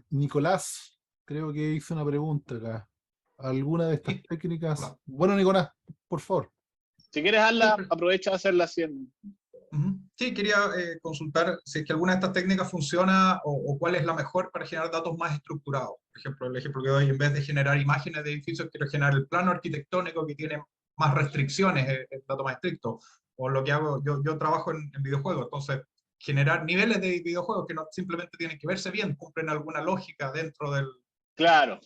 Nicolás, creo que hizo una pregunta acá. ¿Alguna de estas técnicas? Bueno, Nicolás, por favor. Si quieres hazla, aprovecha de hacerla así en... Sí, quería consultar si es que alguna de estas técnicas funciona o cuál es la mejor para generar datos más estructurados. Por ejemplo, el ejemplo que doy, en vez de generar imágenes de edificios, quiero generar el plano arquitectónico que tiene más restricciones, el dato más estricto. O lo que hago, yo trabajo en videojuegos, entonces generar niveles de videojuegos que no simplemente tienen que verse bien, cumplen alguna lógica dentro del... Claro,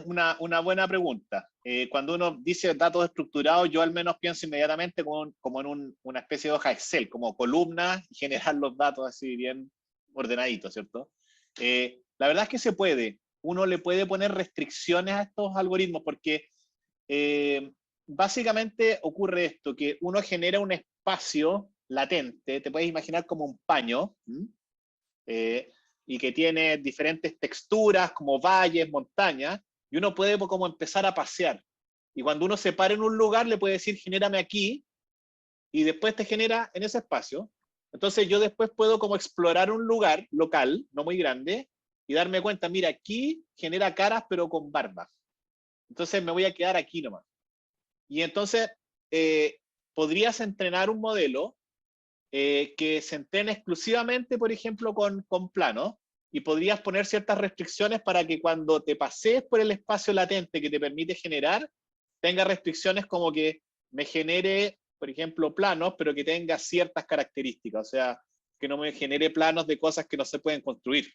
una buena pregunta. Cuando uno dice datos estructurados, yo al menos pienso inmediatamente como en una especie de hoja Excel, como columnas, y generar los datos así bien ordenaditos, ¿cierto? La verdad es que se puede. Uno le puede poner restricciones a estos algoritmos porque básicamente ocurre esto, que uno genera un espacio latente, te puedes imaginar como un paño, y que tiene diferentes texturas como valles, montañas, y uno puede como empezar a pasear. Y cuando uno se para en un lugar, le puede decir, genérame aquí, y después te genera en ese espacio. Entonces yo después puedo como explorar un lugar local, no muy grande, y darme cuenta, mira, aquí genera caras pero con barba. Entonces me voy a quedar aquí nomás. Y entonces podrías entrenar un modelo que se entrena exclusivamente, por ejemplo, con planos, y podrías poner ciertas restricciones para que cuando te pasees por el espacio latente que te permite generar, tenga restricciones como que me genere, por ejemplo, planos, pero que tenga ciertas características, o sea, que no me genere planos de cosas que no se pueden construir.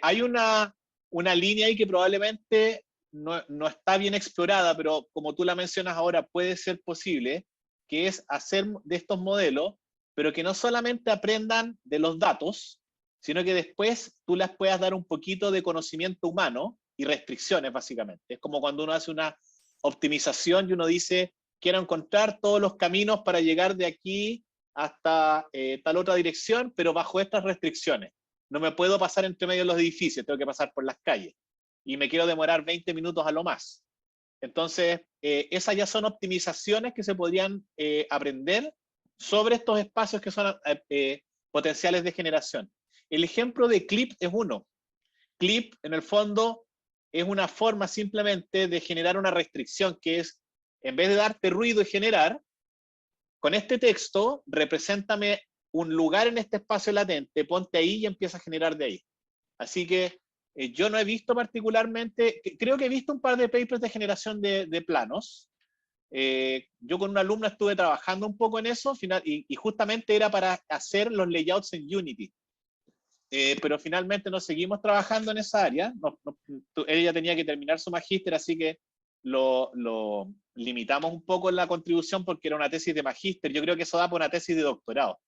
Hay una línea ahí que probablemente no está bien explorada, pero como tú la mencionas ahora, puede ser posible, que es hacer de estos modelos, pero que no solamente aprendan de los datos, sino que después tú les puedas dar un poquito de conocimiento humano y restricciones, básicamente. Es como cuando uno hace una optimización y uno dice, quiero encontrar todos los caminos para llegar de aquí hasta tal otra dirección, pero bajo estas restricciones. No me puedo pasar entre medio de los edificios, tengo que pasar por las calles. Y me quiero demorar 20 minutos a lo más. Entonces, esas ya son optimizaciones que se podrían aprender sobre estos espacios que son potenciales de generación. El ejemplo de Clip es uno. Clip, en el fondo, es una forma simplemente de generar una restricción, que es, en vez de darte ruido y generar, con este texto, represéntame un lugar en este espacio latente, ponte ahí y empieza a generar de ahí. Así que yo no he visto particularmente, creo que he visto un par de papers de generación de planos. Yo con un alumno estuve trabajando un poco en eso, y justamente era para hacer los layouts en Unity. Pero finalmente nos seguimos trabajando en esa área. Ella tenía que terminar su magíster, así que lo limitamos un poco en la contribución porque era una tesis de magíster. Yo creo que eso da por una tesis de doctorado.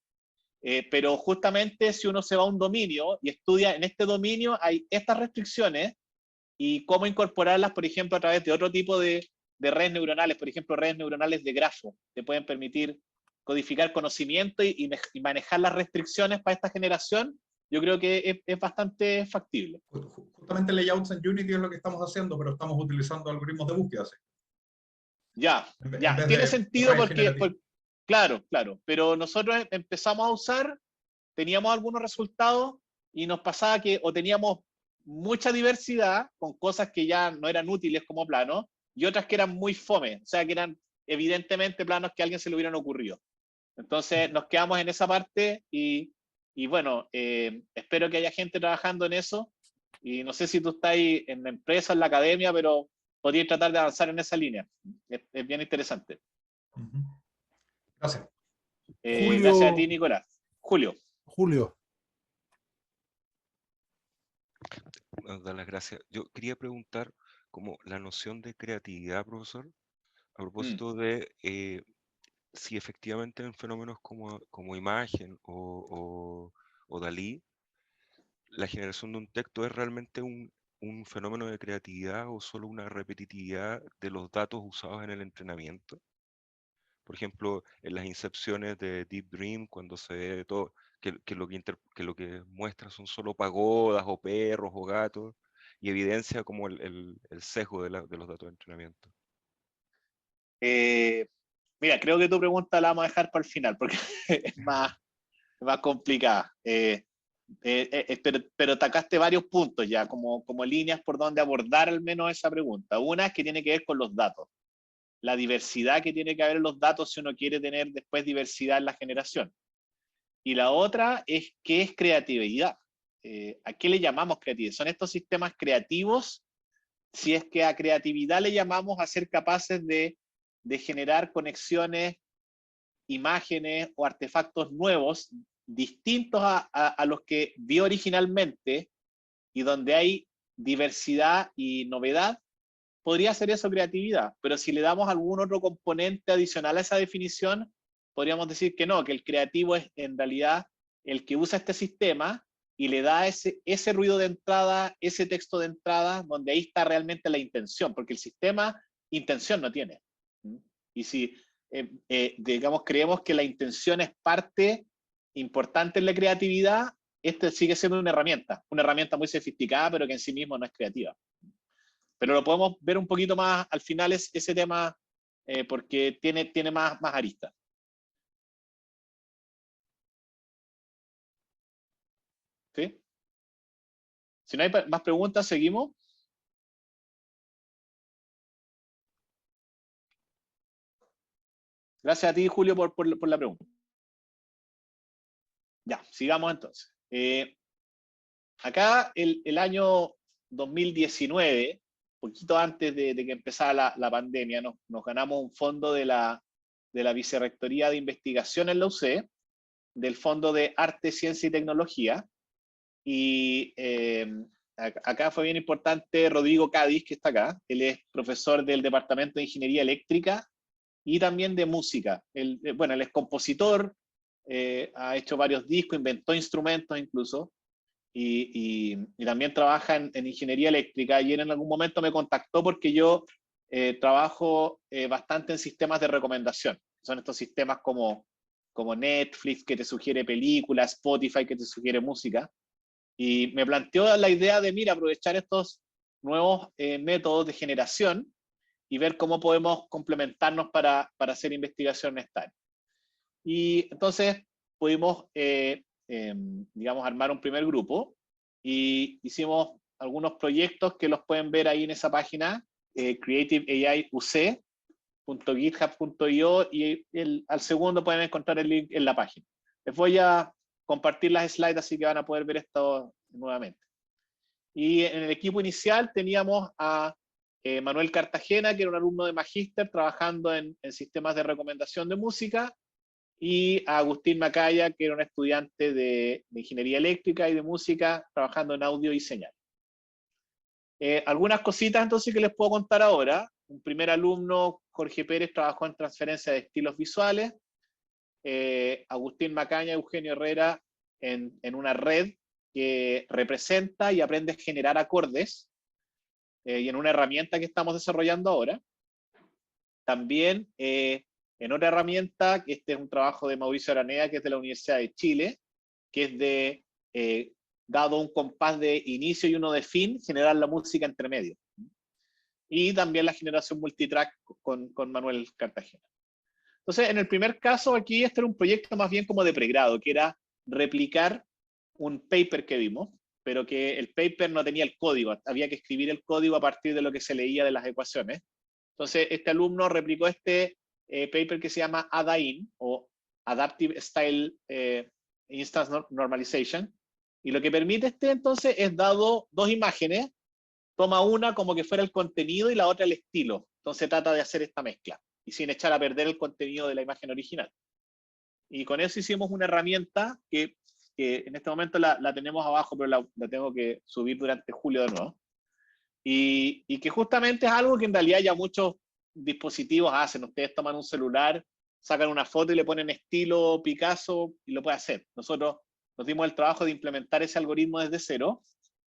Pero justamente si uno se va a un dominio y estudia en este dominio, hay estas restricciones y cómo incorporarlas, por ejemplo, a través de otro tipo de redes neuronales, por ejemplo, redes neuronales de grafo, te pueden permitir codificar conocimiento y manejar las restricciones para esta generación. Yo creo que es bastante factible. Justamente layouts en Unity es lo que estamos haciendo, pero estamos utilizando algoritmos de búsqueda. ¿Sí? Ya, En vez tiene de sentido porque, generativos. claro, pero nosotros empezamos a usar, teníamos algunos resultados y nos pasaba que o teníamos mucha diversidad con cosas que ya no eran útiles como planos y otras que eran muy fome, o sea, que eran evidentemente planos que a alguien se le hubieran ocurrido. Entonces nos quedamos en esa parte y bueno, espero que haya gente trabajando en eso y no sé si tú estás ahí en la empresa, en la academia, pero podrías tratar de avanzar en esa línea. Es bien interesante. Gracias. Gracias a ti, Nicolás. Julio. Nos da las gracias. Yo quería preguntar como la noción de creatividad, profesor, a propósito de si efectivamente en fenómenos como imagen o Dalí, la generación de un texto es realmente un fenómeno de creatividad o solo una repetitividad de los datos usados en el entrenamiento. Por ejemplo, en las incepciones de Deep Dream, cuando se ve todo, que lo que muestra son solo pagodas o perros o gatos, y evidencia como el sesgo de los datos de entrenamiento. Mira, creo que tu pregunta la vamos a dejar para el final, porque es más complicada. Pero atacaste varios puntos ya, como líneas por donde abordar al menos esa pregunta. Una es que tiene que ver con los datos. La diversidad que tiene que haber en los datos si uno quiere tener después diversidad en la generación. Y la otra es qué es creatividad. ¿A qué le llamamos creatividad? Son estos sistemas creativos, si es que a creatividad le llamamos a ser capaces de generar conexiones, imágenes o artefactos nuevos, distintos a los que vio originalmente, y donde hay diversidad y novedad, podría ser eso creatividad, pero si le damos algún otro componente adicional a esa definición, podríamos decir que no, que el creativo es en realidad el que usa este sistema y le da ese ruido de entrada, ese texto de entrada, donde ahí está realmente la intención, porque el sistema intención no tiene. Y si, digamos, creemos que la intención es parte importante en la creatividad, este sigue siendo una herramienta muy sofisticada, pero que en sí mismo no es creativa. Pero lo podemos ver un poquito más al final ese tema, porque tiene más aristas. ¿Sí? Si no hay más preguntas, seguimos. Gracias a ti, Julio, por la pregunta. Ya, sigamos entonces. Acá el año 2019, poquito antes de que empezara la pandemia, nos ganamos un fondo de la Vicerrectoría de Investigación en la UC, del Fondo de Arte, Ciencia y Tecnología. Y acá fue bien importante Rodrigo Cádiz, que está acá. Él es profesor del Departamento de Ingeniería Eléctrica y también de música. Él es compositor, ha hecho varios discos, inventó instrumentos incluso, y también trabaja en ingeniería eléctrica. Y él en algún momento me contactó porque yo trabajo bastante en sistemas de recomendación. Son estos sistemas como Netflix, que te sugiere películas, Spotify, que te sugiere música. Y me planteó la idea de, mira, aprovechar estos nuevos métodos de generación y ver cómo podemos complementarnos para hacer investigación en esta área. Y entonces pudimos, digamos, armar un primer grupo y hicimos algunos proyectos que los pueden ver ahí en esa página, creativeaiuc.github.io, y al segundo pueden encontrar el link en la página. Les voy a compartir las slides, así que van a poder ver esto nuevamente. Y en el equipo inicial teníamos a Manuel Cartagena, que era un alumno de magíster trabajando en sistemas de recomendación de música, y a Agustín Macaya, que era un estudiante de ingeniería eléctrica y de música, trabajando en audio y señal. Algunas cositas entonces que les puedo contar ahora. Un primer alumno, Jorge Pérez, trabajó en transferencia de estilos visuales. Agustín Macaya y Eugenio Herrera en una red que representa y aprende a generar acordes, y en una herramienta que estamos desarrollando ahora. También en otra herramienta, que este es un trabajo de Mauricio Aranea, que es de la Universidad de Chile, que es de, dado un compás de inicio y uno de fin, generar la música entre medio. Y también la generación multitrack con Manuel Cartagena. Entonces, en el primer caso aquí, este era un proyecto más bien como de pregrado, que era replicar un paper que vimos, pero que el paper no tenía el código, había que escribir el código a partir de lo que se leía de las ecuaciones. Entonces, este alumno replicó este paper que se llama ADA-IN, o Adaptive Style Instance Normalization, y lo que permite entonces es, dado dos imágenes, toma una como que fuera el contenido y la otra el estilo. Entonces trata de hacer esta mezcla, y sin echar a perder el contenido de la imagen original. Y con eso hicimos una herramienta que en este momento la tenemos abajo, pero la tengo que subir durante julio de nuevo. Y que justamente es algo que en realidad ya muchos dispositivos hacen. Ustedes toman un celular, sacan una foto y le ponen estilo Picasso y lo puede hacer. Nosotros nos dimos el trabajo de implementar ese algoritmo desde cero,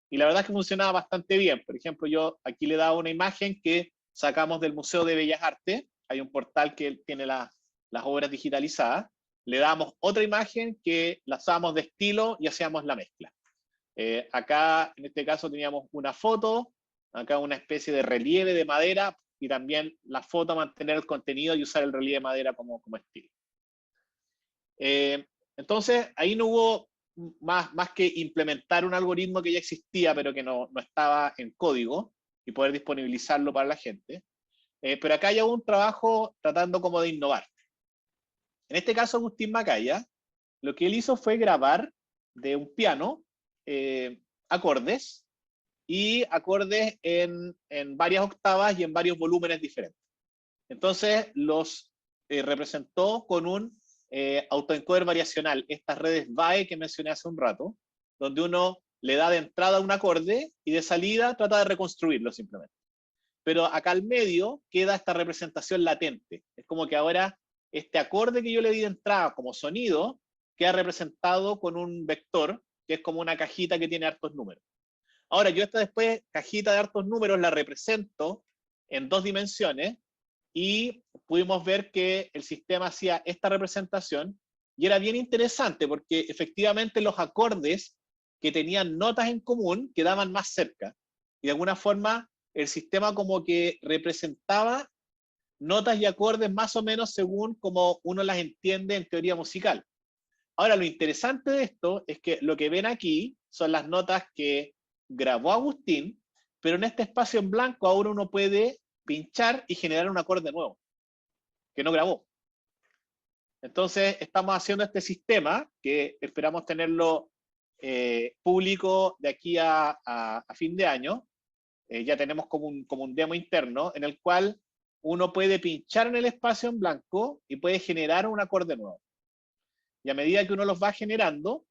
y la verdad es que funcionaba bastante bien. Por ejemplo, yo aquí le daba una imagen que sacamos del Museo de Bellas Artes. Hay un portal que tiene las obras digitalizadas. Le damos otra imagen que la usábamos de estilo y hacíamos la mezcla. Acá, en este caso, teníamos una foto, acá una especie de relieve de madera, y también la foto, mantener el contenido y usar el relieve de madera como estilo. Entonces, ahí no hubo más que implementar un algoritmo que ya existía, pero que no estaba en código, y poder disponibilizarlo para la gente. Pero acá hay un trabajo tratando como de innovar. En este caso, Agustín Macaya, lo que él hizo fue grabar de un piano acordes, y acordes en varias octavas y en varios volúmenes diferentes. Entonces los representó con un autoencoder variacional, estas redes VAE que mencioné hace un rato, donde uno le da de entrada un acorde y de salida trata de reconstruirlo simplemente. Pero acá al medio queda esta representación latente. Es como que ahora este acorde que yo le di de entrada como sonido queda representado con un vector, que es como una cajita que tiene hartos números. Ahora, yo esta después cajita de hartos números la represento en 2 dimensiones, y pudimos ver que el sistema hacía esta representación, y era bien interesante porque efectivamente los acordes que tenían notas en común quedaban más cerca, y de alguna forma el sistema como que representaba notas y acordes más o menos según como uno las entiende en teoría musical. Ahora, lo interesante de esto es que lo que ven aquí son las notas que grabó Agustín, pero en este espacio en blanco ahora uno puede pinchar y generar un acorde nuevo, que no grabó. Entonces estamos haciendo este sistema, que esperamos tenerlo público de aquí a fin de año. Ya tenemos como un demo interno, en el cual uno puede pinchar en el espacio en blanco y puede generar un acorde nuevo. Y a medida que uno los va generando,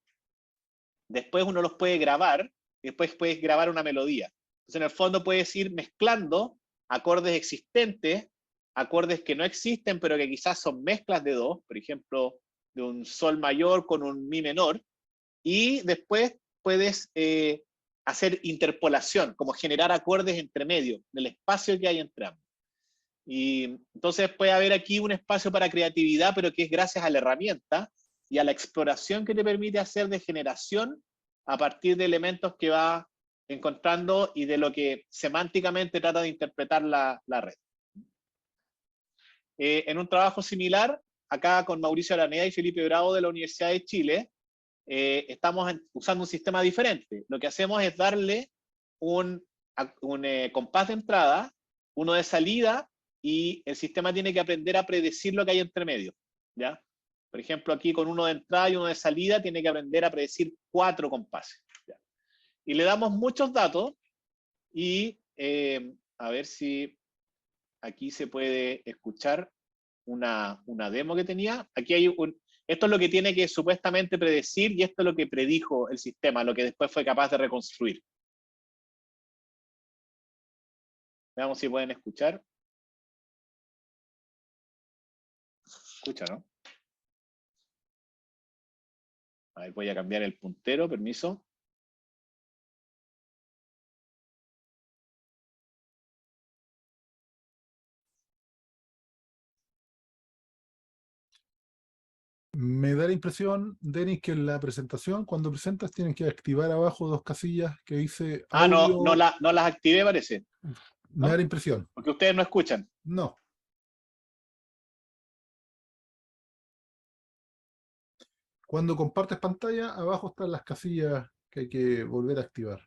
después uno los puede grabar, y después puedes grabar una melodía. Entonces, en el fondo puedes ir mezclando acordes existentes, acordes que no existen, pero que quizás son mezclas de dos, por ejemplo, de un sol mayor con un mi menor, y después puedes hacer interpolación, como generar acordes entre medio, del espacio que hay entre ambos. Y entonces puede haber aquí un espacio para creatividad, pero que es gracias a la herramienta y a la exploración que te permite hacer de generación a partir de elementos que va encontrando y de lo que semánticamente trata de interpretar la red. en un trabajo similar, acá con Mauricio Araneda y Felipe Bravo de la Universidad de Chile, estamos usando un sistema diferente. Lo que hacemos es darle un compás de entrada, uno de salida, y el sistema tiene que aprender a predecir lo que hay entre medio, ¿ya? Por ejemplo, aquí con uno de entrada y uno de salida, tiene que aprender a predecir 4 compases, ¿ya? Y le damos muchos datos, y a ver si aquí se puede escuchar una demo que tenía. Aquí hay esto es lo que tiene que supuestamente predecir, y esto es lo que predijo el sistema, lo que después fue capaz de reconstruir. Veamos si pueden escuchar. Escucha, ¿no? A ver, voy a cambiar el puntero, permiso. Me da la impresión, Denis, que en la presentación, cuando presentas, tienes que activar abajo 2 casillas que dice Ah, audio. no las activé, parece. Me da ¿No? la impresión. Porque ustedes no escuchan. No. Cuando compartes pantalla, abajo están las casillas que hay que volver a activar.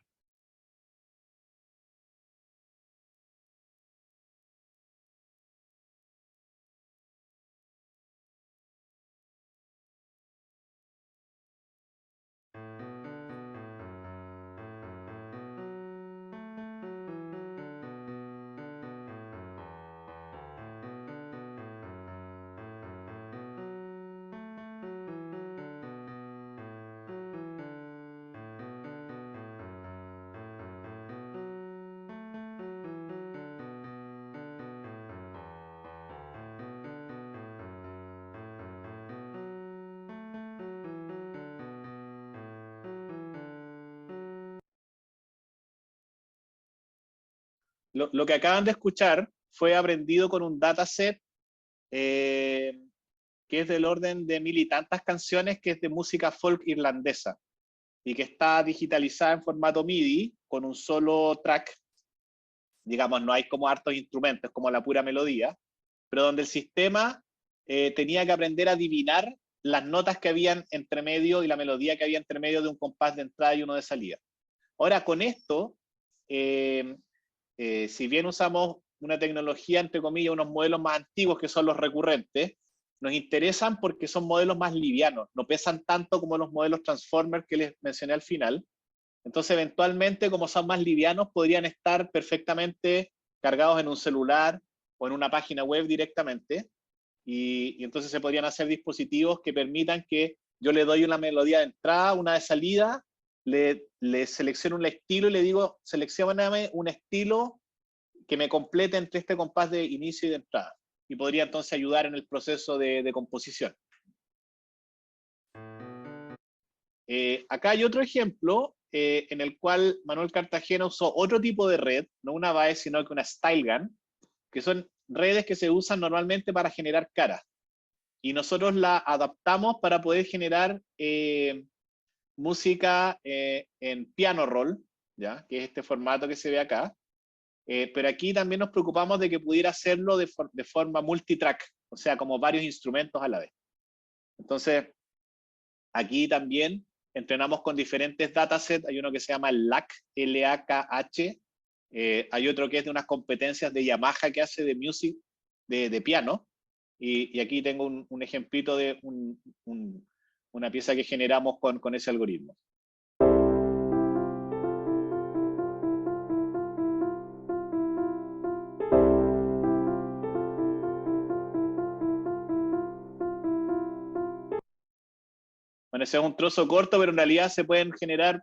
Lo que acaban de escuchar fue aprendido con un dataset que es del orden de 1000 y tantas canciones, que es de música folk irlandesa, y que está digitalizada en formato MIDI con un solo track. Digamos, no hay como hartos instrumentos, como la pura melodía, pero donde el sistema tenía que aprender a adivinar las notas que habían entre medio y la melodía que había entre medio de un compás de entrada y uno de salida. Ahora, con esto, si bien usamos una tecnología, entre comillas, unos modelos más antiguos que son los recurrentes, nos interesan porque son modelos más livianos, no pesan tanto como los modelos Transformer que les mencioné al final. Entonces, eventualmente, como son más livianos, podrían estar perfectamente cargados en un celular o en una página web directamente, y entonces se podrían hacer dispositivos que permitan que yo le doy una melodía de entrada, una de salida, le selecciono un estilo y le digo, seleccióname un estilo que me complete entre este compás de inicio y de entrada. Y podría entonces ayudar en el proceso de composición. Acá hay otro ejemplo en el cual Manuel Cartagena usó otro tipo de red, no una BAE, sino que una StyleGAN, que son redes que se usan normalmente para generar caras. Y nosotros la adaptamos para poder generar música en piano roll, ¿ya? Que es este formato que se ve acá. Pero aquí también nos preocupamos de que pudiera hacerlo de forma multitrack, o sea, como varios instrumentos a la vez. Entonces, aquí también entrenamos con diferentes datasets. Hay uno que se llama LAK, L-A-K-H. Hay otro que es de unas competencias de Yamaha que hace de music, de piano. Y aquí tengo un ejemplito de una pieza que generamos con ese algoritmo. Bueno, ese es un trozo corto, pero en realidad se pueden generar,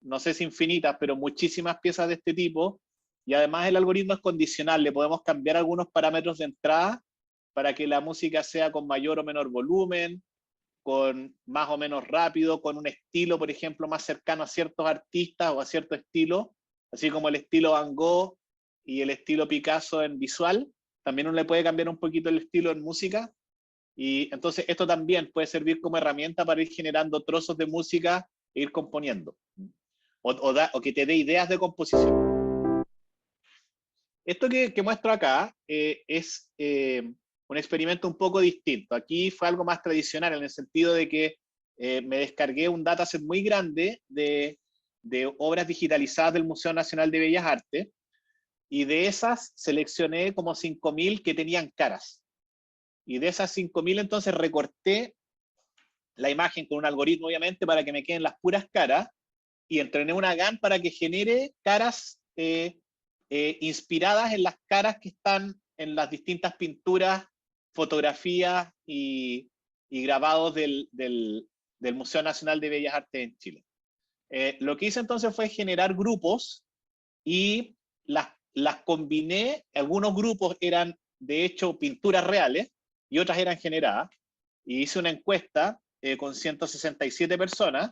no sé si infinitas, pero muchísimas piezas de este tipo. Y además el algoritmo es condicional, le podemos cambiar algunos parámetros de entrada para que la música sea con mayor o menor volumen, con más o menos rápido, con un estilo, por ejemplo, más cercano a ciertos artistas o a cierto estilo, así como el estilo Van Gogh y el estilo Picasso en visual. También uno le puede cambiar un poquito el estilo en música. Y entonces esto también puede servir como herramienta para ir generando trozos de música e ir componiendo. O que te dé ideas de composición. Esto que muestro acá es un experimento un poco distinto. Aquí fue algo más tradicional, en el sentido de que me descargué un dataset muy grande de obras digitalizadas del Museo Nacional de Bellas Artes, y de esas seleccioné como 5.000 que tenían caras. Y de esas 5.000 entonces recorté la imagen con un algoritmo, obviamente, para que me queden las puras caras, y entrené una GAN para que genere caras inspiradas en las caras que están en las distintas pinturas, fotografías y grabados del Museo Nacional de Bellas Artes en Chile. Lo que hice entonces fue generar grupos y las combiné. Algunos grupos eran de hecho pinturas reales y otras eran generadas, y hice una encuesta con 167 personas,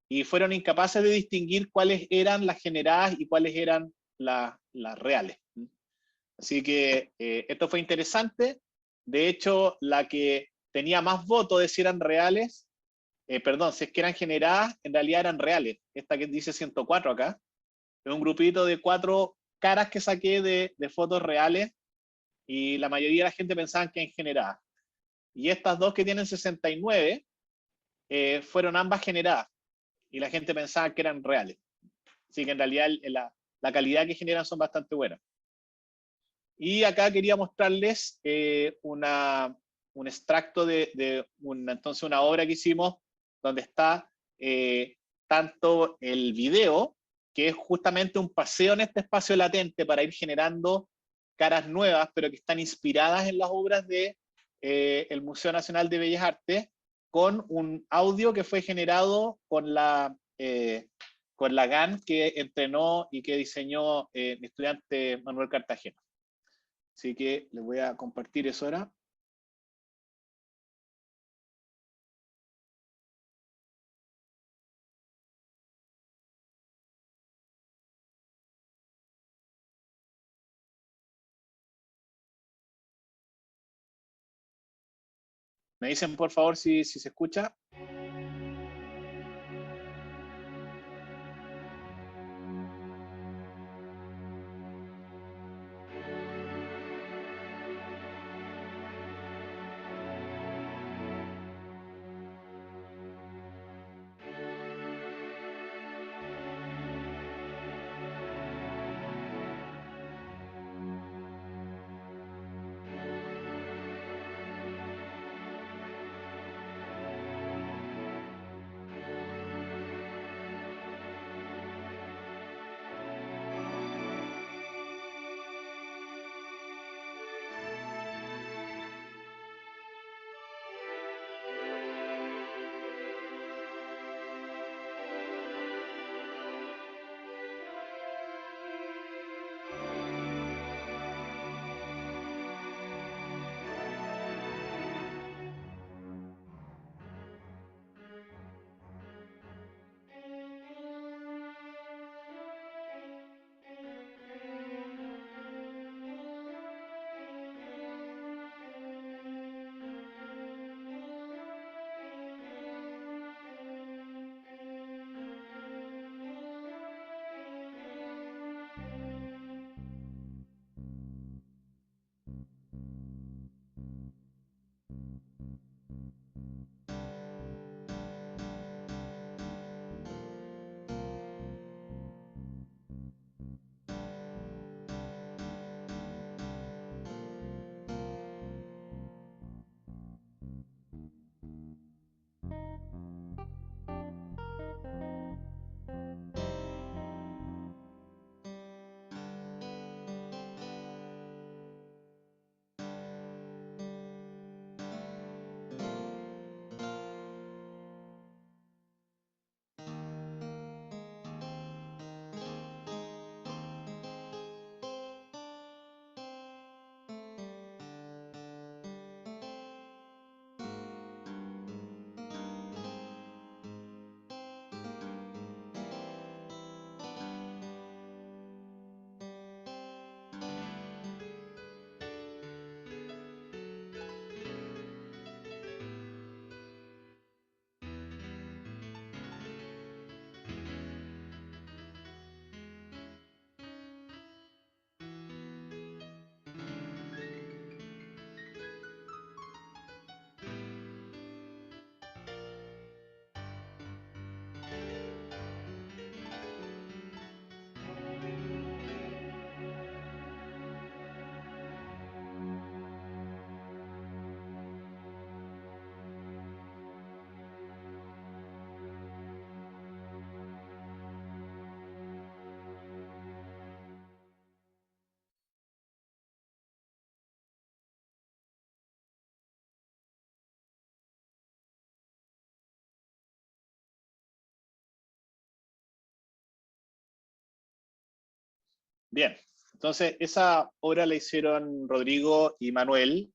y fueron incapaces de distinguir cuáles eran las generadas y cuáles eran las reales. Así que esto fue interesante. De hecho, la que tenía más votos de si eran reales, perdón, si es que eran generadas, en realidad eran reales. Esta que dice 104 acá, es un grupito de 4 caras que saqué de fotos reales, y la mayoría de la gente pensaba que eran generadas. Y estas dos que tienen 69 fueron ambas generadas, y la gente pensaba que eran reales. Así que en realidad la calidad que generan son bastante buenas. Y acá quería mostrarles un extracto de entonces una obra que hicimos, donde está tanto el video, que es justamente un paseo en este espacio latente para ir generando caras nuevas, pero que están inspiradas en las obras de el Museo Nacional de Bellas Artes, con un audio que fue generado con la GAN que entrenó y que diseñó mi estudiante Manuel Cartagena. Así que les voy a compartir eso ahora. Me dicen por favor si se escucha. Bien, entonces esa obra la hicieron Rodrigo y Manuel,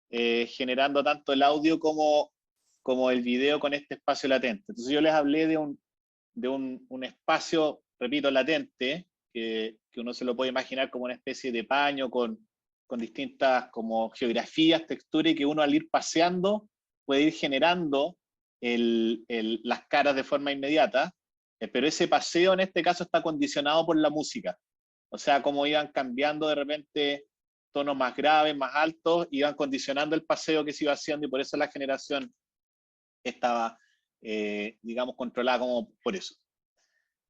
generando tanto el audio como el video con este espacio latente. Entonces yo les hablé de un espacio, repito, latente, que uno se lo puede imaginar como una especie de paño con distintas como geografías, texturas, y que uno al ir paseando puede ir generando las caras de forma inmediata, pero ese paseo en este caso está condicionado por la música. O sea, como iban cambiando de repente tonos más graves, más altos, iban condicionando el paseo que se iba haciendo, y por eso la generación estaba, digamos, controlada como por eso.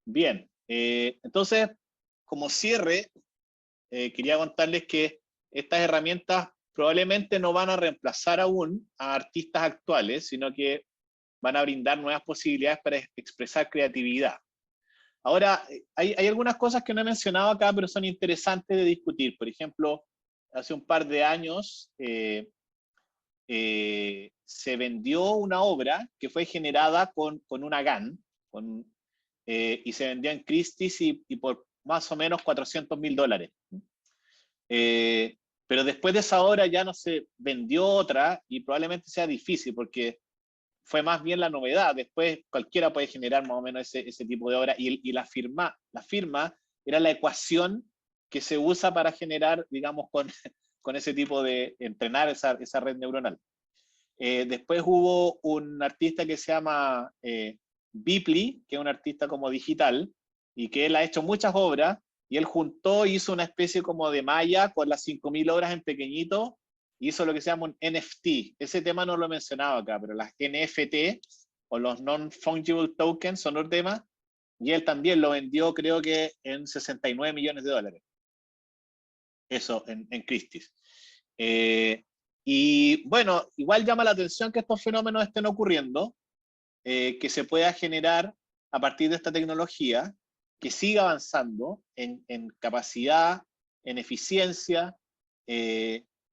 Bien, entonces, como cierre, quería contarles que estas herramientas probablemente no van a reemplazar aún a artistas actuales, sino que van a brindar nuevas posibilidades para expresar creatividad. Ahora, hay algunas cosas que no he mencionado acá, pero son interesantes de discutir. Por ejemplo, hace un par de años se vendió una obra que fue generada con una GAN, y se vendió en Christie's y por más o menos $400.000. Pero después de esa obra ya no se vendió otra, y probablemente sea difícil porque fue más bien la novedad. Después cualquiera puede generar más o menos ese tipo de obra, y la firma era la ecuación que se usa para generar, digamos, con ese tipo de entrenar esa red neuronal. Después hubo un artista que se llama Bipley, que es un artista como digital, y que él ha hecho muchas obras, y él hizo una especie como de malla con las 5.000 obras en pequeñito, hizo lo que se llama un NFT. Ese tema no lo he mencionado acá, pero las NFT, o los Non-Fungible Tokens, son otro tema, y él también lo vendió, creo que en $69 millones. Eso, en Christie's. Y bueno, igual llama la atención que estos fenómenos estén ocurriendo, que se pueda generar a partir de esta tecnología, que siga avanzando en capacidad, en eficiencia,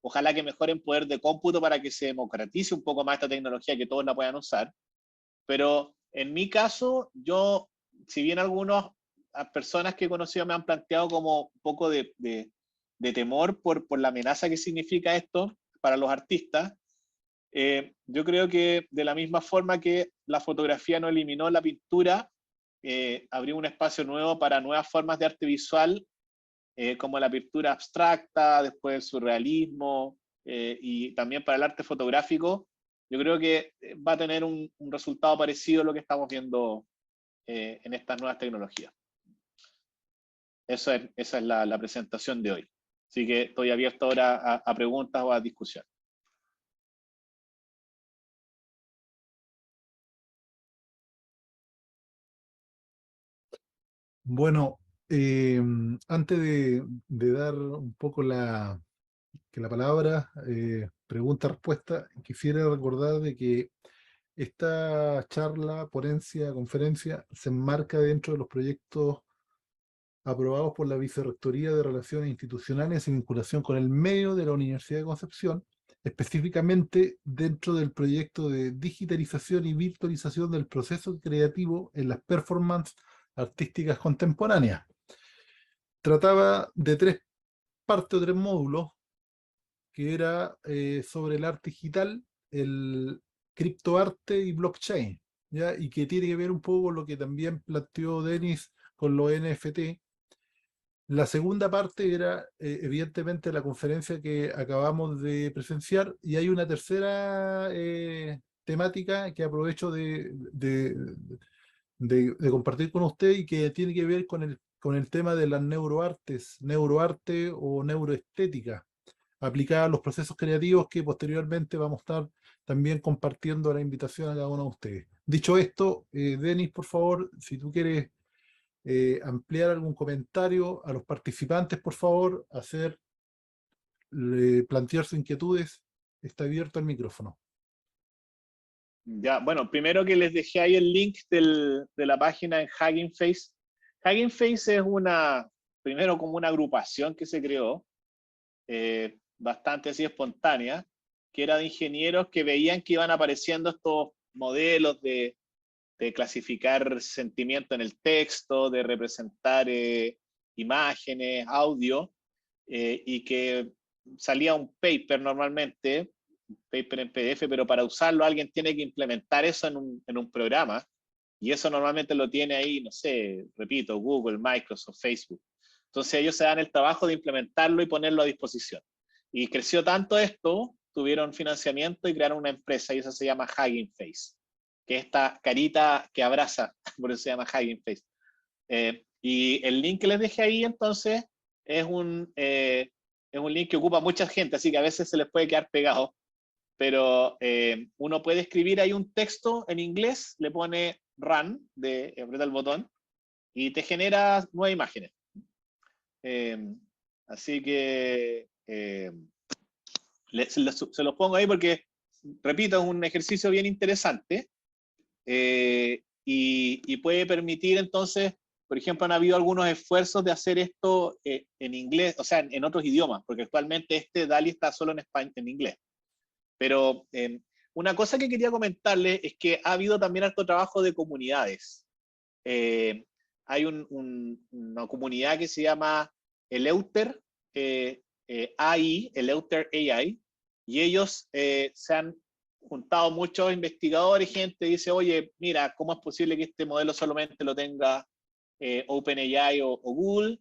ojalá que mejore en poder de cómputo para que se democratice un poco más esta tecnología, que todos la puedan usar. Pero en mi caso, si bien algunas personas que he conocido me han planteado como un poco de temor por la amenaza que significa esto para los artistas, yo creo que de la misma forma que la fotografía no eliminó la pintura, abrió un espacio nuevo para nuevas formas de arte visual, como la pintura abstracta, después el surrealismo, y también para el arte fotográfico. Yo creo que va a tener un resultado parecido a lo que estamos viendo en estas nuevas tecnologías. Esa es la presentación de hoy. Así que estoy abierto ahora a preguntas o a discusión. Bueno, antes de dar un poco la palabra, pregunta-respuesta, quisiera recordar de que esta charla, ponencia, conferencia, se enmarca dentro de los proyectos aprobados por la Vicerrectoría de Relaciones Institucionales en vinculación con el medio de la Universidad de Concepción, específicamente dentro del proyecto de digitalización y virtualización del proceso creativo en las performances artísticas contemporáneas. Trataba de 3 partes o 3 módulos, que era sobre el arte digital, el criptoarte y blockchain, ¿ya? Y que tiene que ver un poco con lo que también planteó Denis con los NFT. La segunda parte era evidentemente la conferencia que acabamos de presenciar, y hay una tercera temática que aprovecho de compartir con usted, y que tiene que ver con el tema de las neuroarte o neuroestética aplicada a los procesos creativos, que posteriormente vamos a estar también compartiendo la invitación a cada uno de ustedes. Dicho esto, Denis, por favor, si tú quieres ampliar algún comentario a los participantes, por favor, plantear sus inquietudes, está abierto el micrófono. Ya, bueno, primero que les dejé ahí el link de la página en Hugging Face. Hugging Face es primero como una agrupación que se creó, bastante así espontánea, que era de ingenieros que veían que iban apareciendo estos modelos de clasificar sentimiento en el texto, de representar imágenes, audio, y que salía un paper normalmente, un paper en PDF, pero para usarlo alguien tiene que implementar eso en un programa, y eso normalmente lo tiene ahí, no sé, repito, Google, Microsoft, Facebook. Entonces ellos se dan el trabajo de implementarlo y ponerlo a disposición. Y creció tanto esto, tuvieron financiamiento y crearon una empresa, y eso se llama Hugging Face, que es esta carita que abraza, por eso se llama Hugging Face. Y el link que les dejé ahí, entonces, es un link que ocupa mucha gente, así que a veces se les puede quedar pegado, pero uno puede escribir ahí un texto en inglés, le pone run, aprieta el botón, y te genera 9 imágenes. Así que se los pongo ahí porque, repito, es un ejercicio bien interesante, y puede permitir entonces, por ejemplo, han habido algunos esfuerzos de hacer esto en inglés, o sea, en otros idiomas, porque actualmente DALL-E está solo en inglés. Pero una cosa que quería comentarles es que ha habido también harto trabajo de comunidades. Hay una comunidad que se llama Eleuter AI, Eleuter AI, y ellos se han juntado muchos investigadores, gente dice, oye, mira, ¿cómo es posible que este modelo solamente lo tenga OpenAI o Google?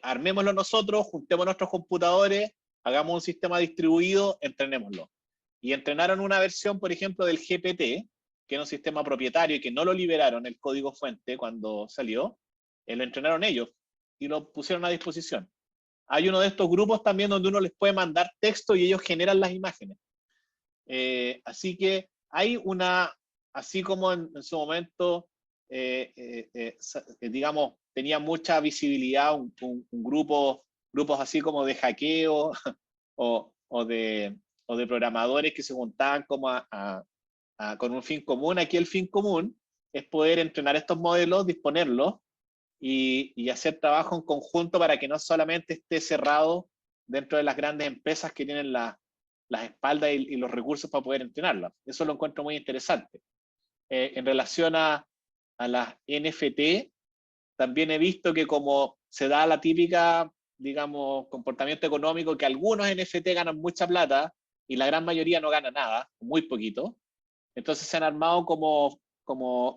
Armémoslo nosotros, juntemos nuestros computadores, hagamos un sistema distribuido, entrenémoslo. Y entrenaron una versión, por ejemplo, del GPT, que era un sistema propietario y que no lo liberaron el código fuente cuando salió, lo entrenaron ellos y lo pusieron a disposición. Hay uno de estos grupos también donde uno les puede mandar texto y ellos generan las imágenes. Así que hay así como en su momento, digamos, tenía mucha visibilidad un grupos así como de hackeo o de programadores que se juntaban como con un fin común. Aquí el fin común es poder entrenar estos modelos, disponerlos y hacer trabajo en conjunto para que no solamente esté cerrado dentro de las grandes empresas que tienen las espaldas y los recursos para poder entrenarlas. Eso lo encuentro muy interesante. En relación a las NFT, también he visto que como se da la típica, digamos, comportamiento económico, que algunos NFT ganan mucha plata y la gran mayoría no gana nada, muy poquito. Entonces se han armado como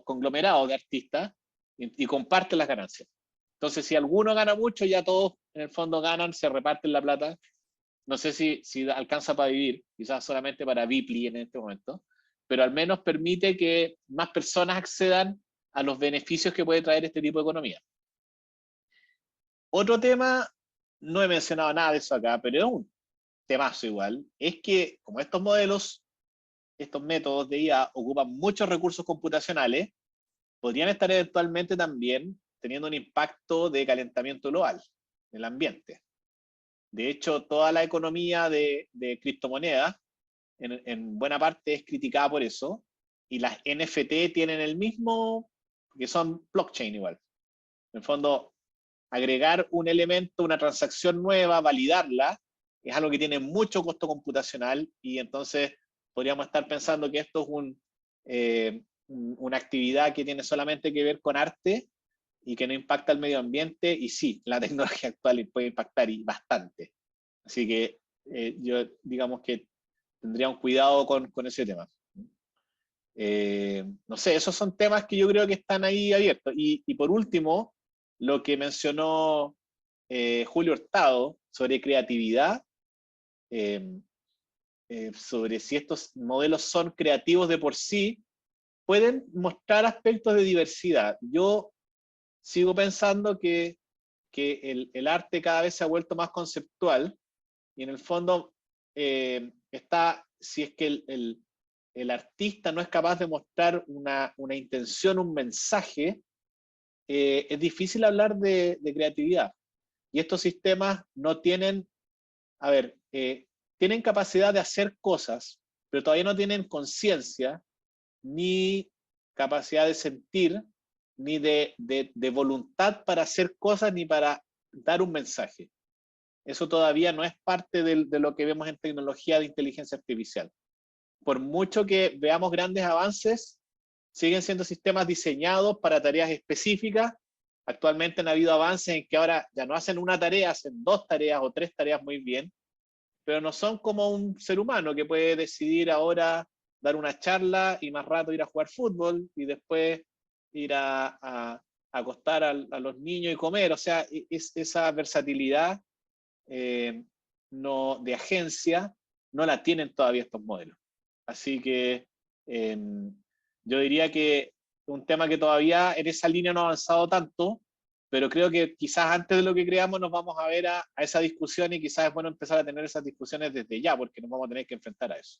conglomerados de artistas y comparten las ganancias. Entonces, si alguno gana mucho, ya todos en el fondo ganan, se reparten la plata. No sé si alcanza para vivir, quizás solamente para Bipli en este momento, pero al menos permite que más personas accedan a los beneficios que puede traer este tipo de economía. Otro tema, no he mencionado nada de eso acá, pero es un temazo igual, es que como estos modelos, estos métodos de IA ocupan muchos recursos computacionales, podrían estar eventualmente también teniendo un impacto de calentamiento global en el ambiente. De hecho, toda la economía de criptomonedas en buena parte es criticada por eso, y las NFT tienen el mismo, que son blockchain igual. En el fondo, agregar un elemento, una transacción nueva, validarla, es algo que tiene mucho costo computacional, y entonces podríamos estar pensando que esto es una actividad que tiene solamente que ver con arte y que no impacta al medio ambiente, y sí, la tecnología actual puede impactar y bastante. Así que yo digamos que tendría un cuidado con ese tema. No sé, esos son temas que yo creo que están ahí abiertos. Y por último, lo que mencionó Julio Hurtado sobre creatividad, sobre si estos modelos son creativos de por sí, pueden mostrar aspectos de diversidad. Yo sigo pensando que el arte cada vez se ha vuelto más conceptual, y en el fondo si es que el artista no es capaz de mostrar una intención, un mensaje, es difícil hablar de creatividad. Y estos sistemas no tienen, a ver, tienen capacidad de hacer cosas, pero todavía no tienen conciencia, ni capacidad de sentir, ni de voluntad para hacer cosas, ni para dar un mensaje. Eso todavía no es parte de lo que vemos en tecnología de inteligencia artificial. Por mucho que veamos grandes avances, siguen siendo sistemas diseñados para tareas específicas Actualmente han habido avances en que ahora ya no hacen una tarea, hacen 2 tareas o 3 tareas muy bien, pero no son como un ser humano que puede decidir ahora dar una charla y más rato ir a jugar fútbol y después ir a acostar a los niños y comer. O sea, esa versatilidad no, de agencia no la tienen todavía estos modelos. Así que yo diría que un tema que todavía en esa línea no ha avanzado tanto, pero creo que quizás antes de lo que creamos nos vamos a ver a esa discusión y quizás es bueno empezar a tener esas discusiones desde ya, porque nos vamos a tener que enfrentar a eso.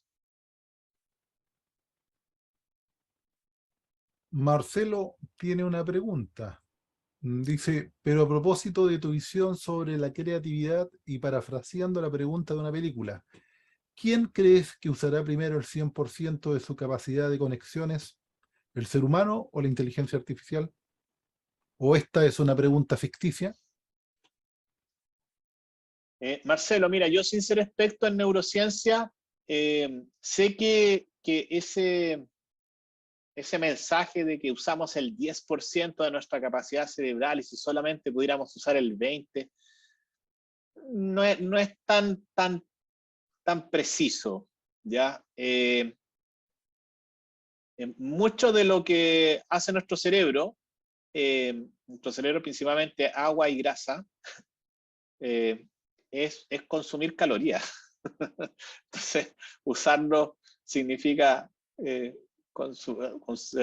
Marcelo tiene una pregunta. Dice, pero a propósito de tu visión sobre la creatividad y parafraseando la pregunta de una película, ¿quién crees que usará primero el 100% de su capacidad de conexiones? ¿El ser humano o la inteligencia artificial? ¿O esta es una pregunta ficticia? Marcelo, mira, yo sin ser experto en neurociencia, sé que ese mensaje de que usamos el 10% de nuestra capacidad cerebral y si solamente pudiéramos usar el 20%, no es tan preciso, ¿ya? Mucho de lo que hace nuestro cerebro principalmente agua y grasa, es consumir calorías. Entonces, usarlo significa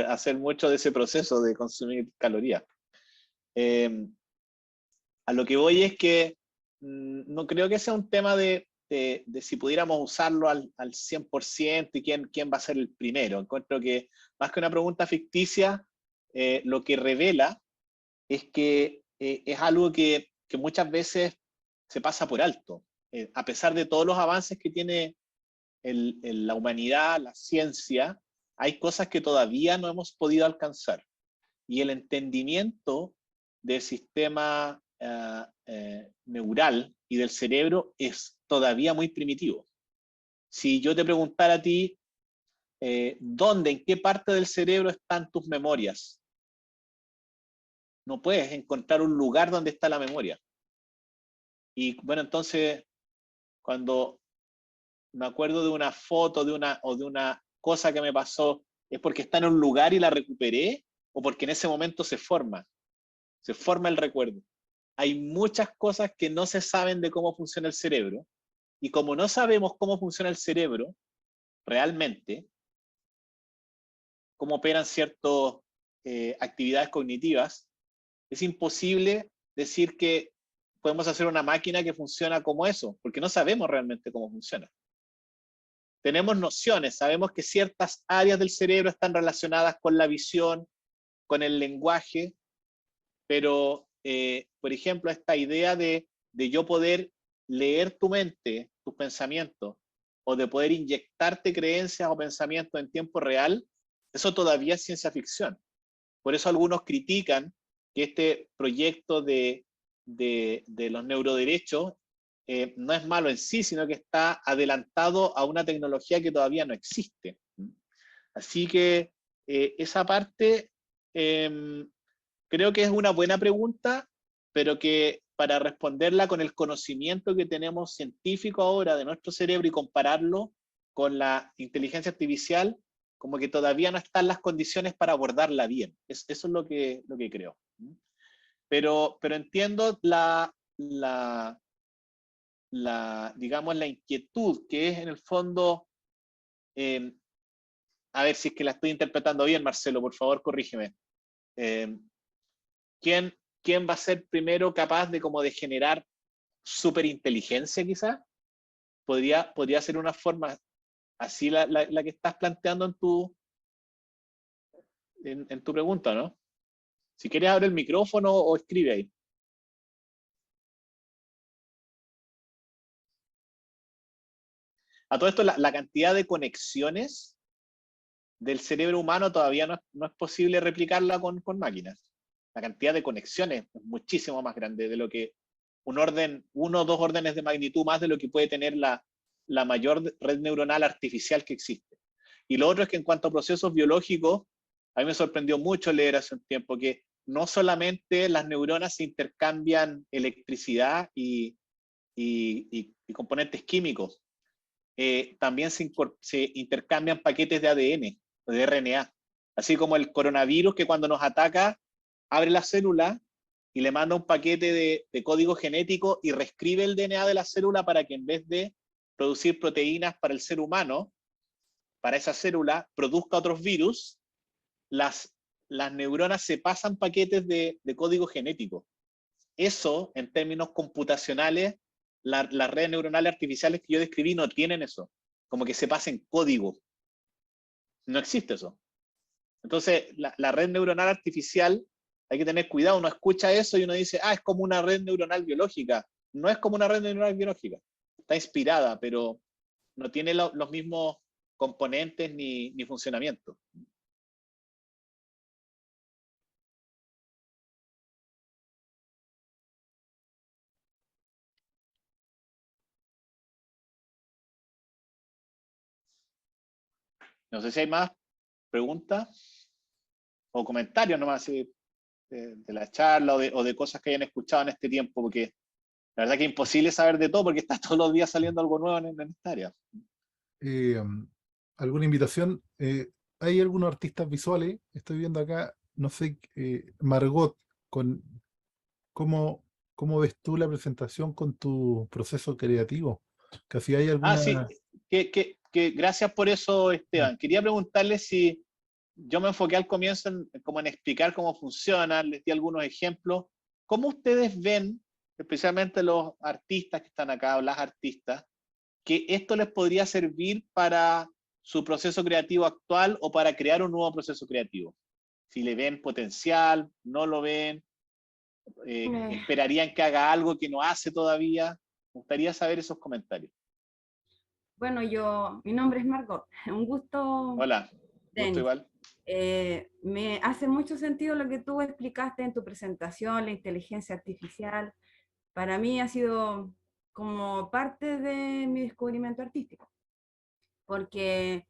hacer mucho de ese proceso de consumir calorías. A lo que voy es que no creo que sea un tema de si pudiéramos usarlo al 100% y quién va a ser el primero. Encuentro que más que una pregunta ficticia, lo que revela es que es algo que muchas veces se pasa por alto. A pesar de todos los avances que tiene la humanidad, la ciencia, hay cosas que todavía no hemos podido alcanzar. Y el entendimiento del sistema neural y del cerebro es todavía muy primitivo. Si yo te preguntara a ti, ¿dónde, en qué parte del cerebro están tus memorias? No puedes encontrar un lugar donde está la memoria. Y bueno, entonces, cuando me acuerdo de una foto o de una cosa que me pasó, ¿es porque está en un lugar y la recuperé? ¿O porque en ese momento se forma el recuerdo? Hay muchas cosas que no se saben de cómo funciona el cerebro, y como no sabemos cómo funciona el cerebro realmente, cómo operan ciertas actividades cognitivas, es imposible decir que podemos hacer una máquina que funciona como eso, porque no sabemos realmente cómo funciona. Tenemos nociones, sabemos que ciertas áreas del cerebro están relacionadas con la visión, con el lenguaje, pero, por ejemplo, esta idea de yo poder leer tu mente, tus pensamientos, o de poder inyectarte creencias o pensamientos en tiempo real, eso todavía es ciencia ficción. Por eso algunos critican que este proyecto de los neuroderechos no es malo en sí, sino que está adelantado a una tecnología que todavía no existe. Así que esa parte creo que es una buena pregunta, pero que para responderla con el conocimiento que tenemos científico ahora de nuestro cerebro y compararlo con la inteligencia artificial, como que todavía no están las condiciones para abordarla bien. Eso es lo que creo. Pero entiendo digamos, la inquietud que es en el fondo, a ver si es que la estoy interpretando bien, Marcelo, por favor, corrígeme. ¿Quién va a ser primero capaz de como de generar superinteligencia quizás? Podría ser una forma así la que estás planteando en tu pregunta, ¿no? Si quieres abre el micrófono o escribe ahí. A todo esto, la cantidad de conexiones del cerebro humano todavía no es posible replicarla con máquinas. La cantidad de conexiones es muchísimo más grande de lo que uno o dos órdenes de magnitud más de lo que puede tener la mayor red neuronal artificial que existe. Y lo otro es que en cuanto a procesos biológicos, a mí me sorprendió mucho leer hace un tiempo que no solamente las neuronas se intercambian electricidad y componentes químicos, también se intercambian paquetes de ADN o de RNA, así como el coronavirus que cuando nos ataca abre la célula y le manda un paquete de código genético y reescribe el DNA de la célula para que en vez de producir proteínas para el ser humano, para esa célula, produzca otros virus. Las neuronas se pasan paquetes de código genético. Eso, en términos computacionales, las redes neuronales artificiales que yo describí no tienen eso. Como que se pasen código. No existe eso. Entonces, la red neuronal artificial, hay que tener cuidado. Uno escucha eso y uno dice, es como una red neuronal biológica. No es como una red neuronal biológica. Está inspirada, pero no tiene los mismos componentes ni funcionamiento. No sé si hay más preguntas o comentarios nomás de la charla o de cosas que hayan escuchado en este tiempo, porque la verdad que es imposible saber de todo porque está todos los días saliendo algo nuevo en esta área. ¿Alguna invitación? ¿Hay algunos artistas visuales? Estoy viendo acá, no sé, Margot, ¿cómo ves tú la presentación con tu proceso creativo? Que si hay alguna... Sí, que gracias por eso, Esteban. Quería preguntarle si yo me enfoqué al comienzo como en explicar cómo funciona, les di algunos ejemplos. ¿Cómo ustedes ven, especialmente los artistas que están acá, o las artistas, que esto les podría servir para su proceso creativo actual o para crear un nuevo proceso creativo? Si le ven potencial, no lo ven, esperarían que haga algo que no hace todavía. Me gustaría saber esos comentarios. Bueno, mi nombre es Margot. Un gusto. Hola, Denis. gusto igual. Me hace mucho sentido lo que tú explicaste en tu presentación, la inteligencia artificial. Para mí ha sido como parte de mi descubrimiento artístico, porque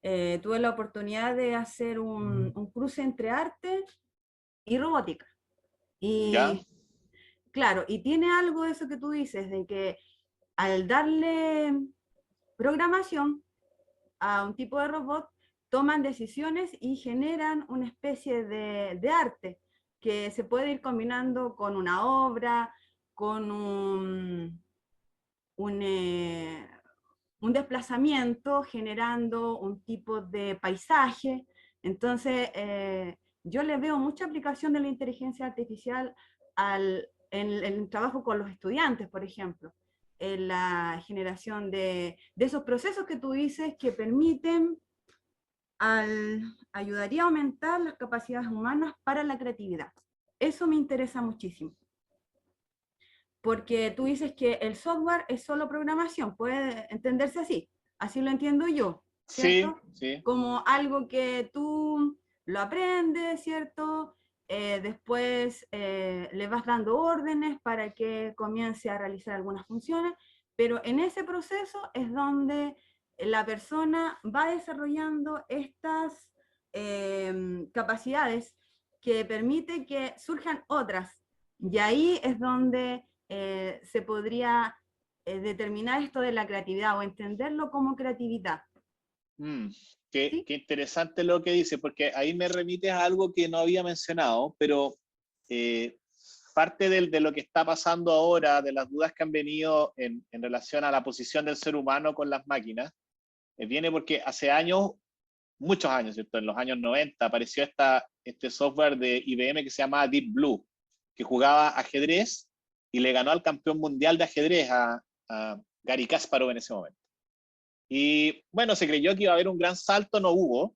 tuve la oportunidad de hacer un cruce entre arte y robótica. Y ¿Ya? claro, y tiene algo de eso que tú dices, de que al darle programación a un tipo de robot, toman decisiones y generan una especie de arte que se puede ir combinando con una obra, con un desplazamiento, generando un tipo de paisaje. Entonces, yo le veo mucha aplicación de la inteligencia artificial en el trabajo con los estudiantes, por ejemplo, en la generación de esos procesos que tú dices que permiten, ayudaría a aumentar las capacidades humanas para la creatividad. Eso me interesa muchísimo. Porque tú dices que el software es solo programación, puede entenderse así lo entiendo yo, ¿cierto? Sí, sí. Como algo que tú lo aprendes, ¿cierto? Después le vas dando órdenes para que comience a realizar algunas funciones, pero en ese proceso es donde la persona va desarrollando estas capacidades que permite que surjan otras, y ahí es donde se podría determinar esto de la creatividad o entenderlo como creatividad. Qué interesante lo que dice, porque ahí me remites a algo que no había mencionado, pero parte de lo que está pasando ahora, de las dudas que han venido en relación a la posición del ser humano con las máquinas, viene porque hace años, muchos años, ¿cierto? En los años 90 apareció este software de IBM que se llama Deep Blue, que jugaba ajedrez y le ganó al campeón mundial de ajedrez, a Garry Kasparov en ese momento. Y bueno, se creyó que iba a haber un gran salto, no hubo,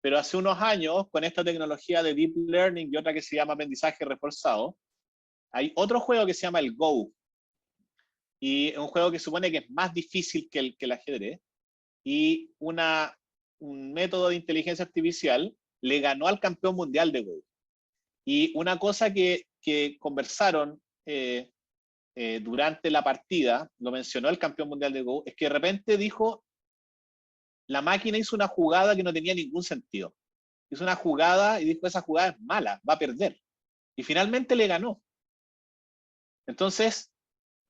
pero hace unos años, con esta tecnología de Deep Learning y otra que se llama aprendizaje reforzado, hay otro juego que se llama el Go, y es un juego que supone que es más difícil que el ajedrez, y un método de inteligencia artificial le ganó al campeón mundial de Go. Y una cosa que conversaron durante la partida, lo mencionó el campeón mundial de Go, es que de repente dijo, la máquina hizo una jugada que no tenía ningún sentido. Hizo una jugada y dijo, esa jugada es mala, va a perder. y finalmente le ganó. Entonces,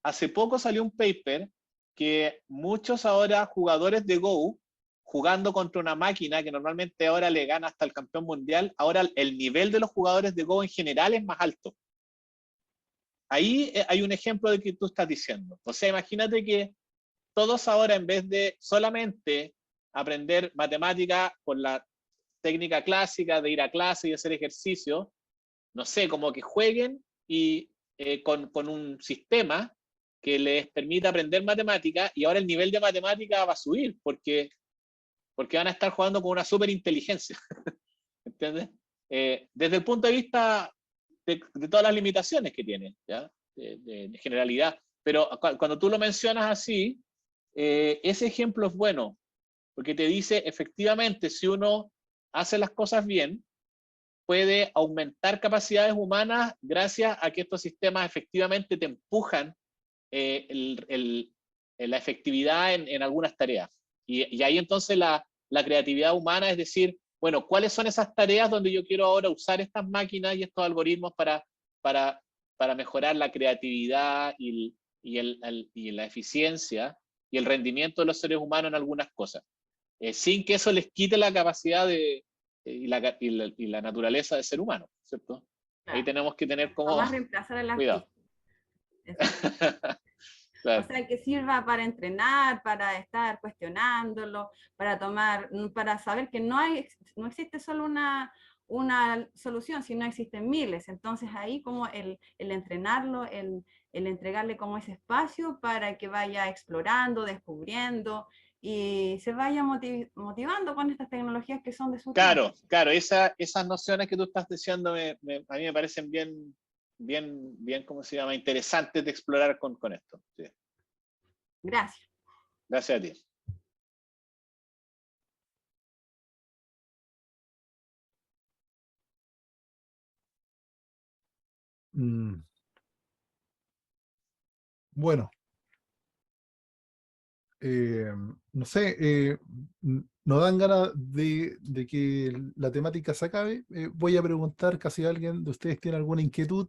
hace poco salió un paper que muchos ahora jugadores de Go, jugando contra una máquina que normalmente ahora le gana hasta el campeón mundial, ahora el nivel de los jugadores de Go en general es más alto. Ahí hay un ejemplo de que tú estás diciendo. O sea, imagínate que todos ahora, en vez de solamente aprender matemática con la técnica clásica de ir a clase y hacer ejercicio, no sé, como que jueguen y con un sistema que les permita aprender matemática, y ahora el nivel de matemática va a subir porque van a estar jugando con una súper inteligencia. ¿Entiendes? Desde el punto de vista de todas las limitaciones que tiene, ¿ya? De generalidad. Pero cuando tú lo mencionas así, ese ejemplo es bueno, porque te dice, efectivamente, si uno hace las cosas bien, puede aumentar capacidades humanas gracias a que estos sistemas efectivamente te empujan la efectividad en algunas tareas. Y ahí entonces la creatividad humana es decir, bueno, ¿cuáles son esas tareas donde yo quiero ahora usar estas máquinas y estos algoritmos para mejorar la creatividad y la eficiencia y el rendimiento de los seres humanos en algunas cosas? Sin que eso les quite la capacidad y la naturaleza de ser humano, ¿cierto? Claro. Ahí tenemos que tener como... Vamos a reemplazar al cuidado. artista. Claro. O sea, que sirva para entrenar, para estar cuestionándolo, para saber que no existe solo una solución, sino existen miles. Entonces ahí como el entrenarlo, el entregarle como ese espacio para que vaya explorando, descubriendo y se vaya motivando con estas tecnologías que son de su Claro, tiempo. claro, esas nociones que tú estás diciendo a mí me parecen bien, ¿cómo se llama? Interesantes de explorar con esto. Sí. Gracias. Gracias a ti. Bueno, no sé, nos dan ganas de que la temática se acabe. Voy a preguntar, casi alguien de ustedes tiene alguna inquietud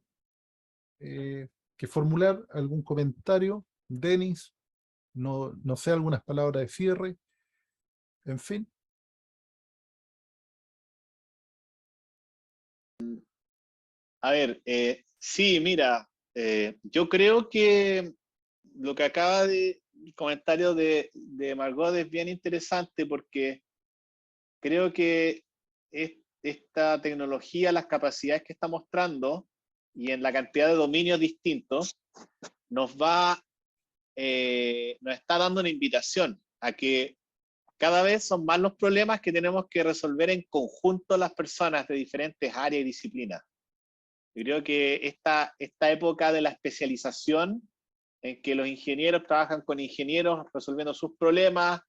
que formular, algún comentario. Denis, no sé, algunas palabras de cierre, en fin. A ver, sí, mira, yo creo que lo que acaba de el comentario de Margot es bien interesante porque creo que esta tecnología, las capacidades que está mostrando y en la cantidad de dominios distintos, nos está dando una invitación a que cada vez son más los problemas que tenemos que resolver en conjunto las personas de diferentes áreas y disciplinas. Yo creo que esta época de la especialización, en que los ingenieros trabajan con ingenieros resolviendo sus problemas,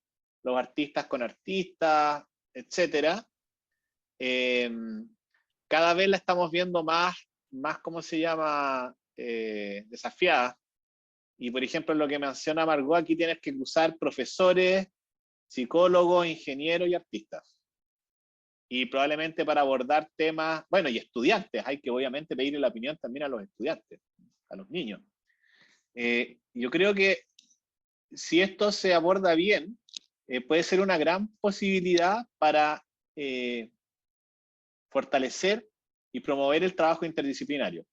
los artistas con artistas, etcétera, cada vez la estamos viendo más ¿cómo se llama? Desafiada. Y por ejemplo, lo que menciona Margot, aquí tienes que usar profesores, psicólogos, ingenieros y artistas. Y probablemente para abordar temas, bueno, y estudiantes, hay que obviamente pedirle la opinión también a los estudiantes, a los niños. Yo creo que si esto se aborda bien, puede ser una gran posibilidad para fortalecer y promover el trabajo interdisciplinario.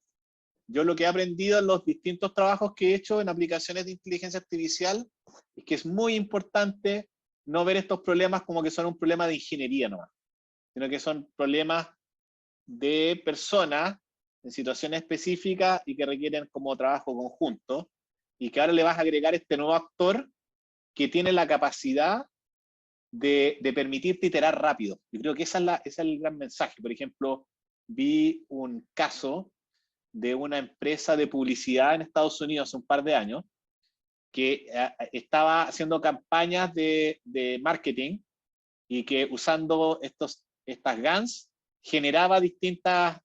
Yo lo que he aprendido en los distintos trabajos que he hecho en aplicaciones de inteligencia artificial es que es muy importante no ver estos problemas como que son un problema de ingeniería nomás, sino que son problemas de personas en situaciones específicas y que requieren como trabajo conjunto, y que ahora le vas a agregar este nuevo actor que tiene la capacidad de permitirte iterar rápido. Yo creo que ese es el gran mensaje. Por ejemplo, vi un caso de una empresa de publicidad en Estados Unidos hace un par de años que estaba haciendo campañas de marketing y que usando estas GANs generaba distintas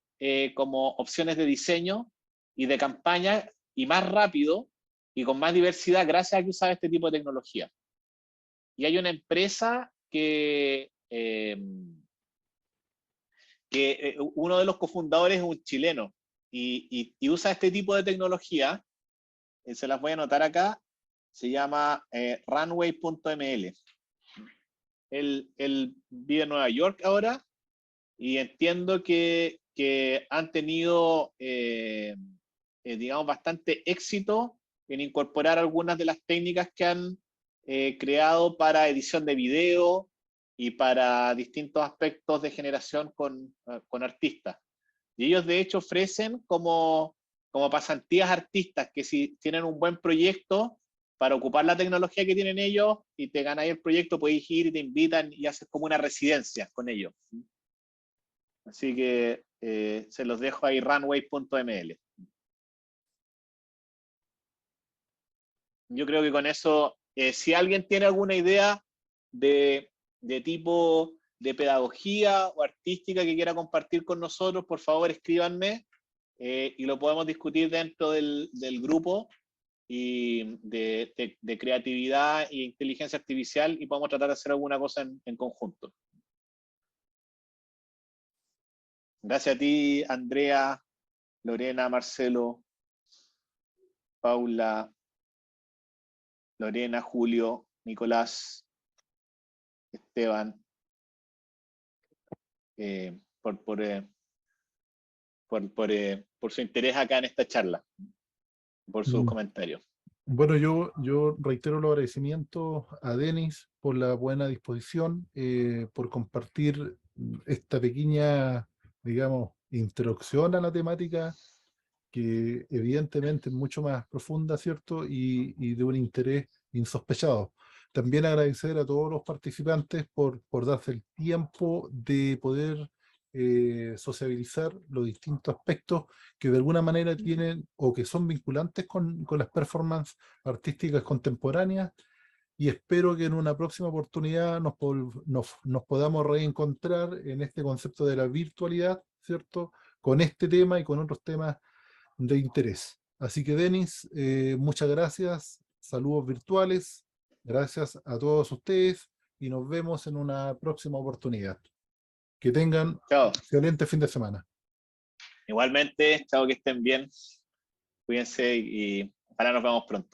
como opciones de diseño y de campaña, y más rápido y con más diversidad gracias a que usaba este tipo de tecnología. Y hay una empresa que uno de los cofundadores es un chileno, y usa este tipo de tecnología, se las voy a anotar acá, se llama runway.ml. Él vive en Nueva York ahora y entiendo que han tenido, digamos, bastante éxito en incorporar algunas de las técnicas que han creado para edición de video y para distintos aspectos de generación con artistas. Y ellos de hecho ofrecen como pasantías artistas que si tienen un buen proyecto para ocupar la tecnología que tienen ellos y te ganas el proyecto, puedes ir y te invitan y haces como una residencia con ellos. Así que se los dejo ahí, runway.ml. Yo creo que con eso, si alguien tiene alguna idea de tipo de pedagogía o artística que quiera compartir con nosotros, por favor escríbanme y lo podemos discutir dentro del grupo y de creatividad e inteligencia artificial y podemos tratar de hacer alguna cosa en conjunto. Gracias a ti, Andrea, Lorena, Marcelo, Paula, Lorena, Julio, Nicolás, Esteban, por su interés acá en esta charla, por sus comentarios. Bueno, yo reitero los agradecimientos a Denis por la buena disposición, por compartir esta pequeña, digamos, introducción a la temática, que evidentemente es mucho más profunda, ¿cierto? Y de un interés insospechado. También agradecer a todos los participantes por darse el tiempo de poder sociabilizar los distintos aspectos que de alguna manera tienen o que son vinculantes con las performances artísticas contemporáneas, y espero que en una próxima oportunidad nos podamos reencontrar en este concepto de la virtualidad, ¿cierto? Con este tema y con otros temas de interés. Así que Denis, muchas gracias, saludos virtuales, gracias a todos ustedes y nos vemos en una próxima oportunidad. Que tengan Chao. excelente fin de semana. Igualmente, chao, que estén bien. Cuídense y ojalá nos vemos pronto.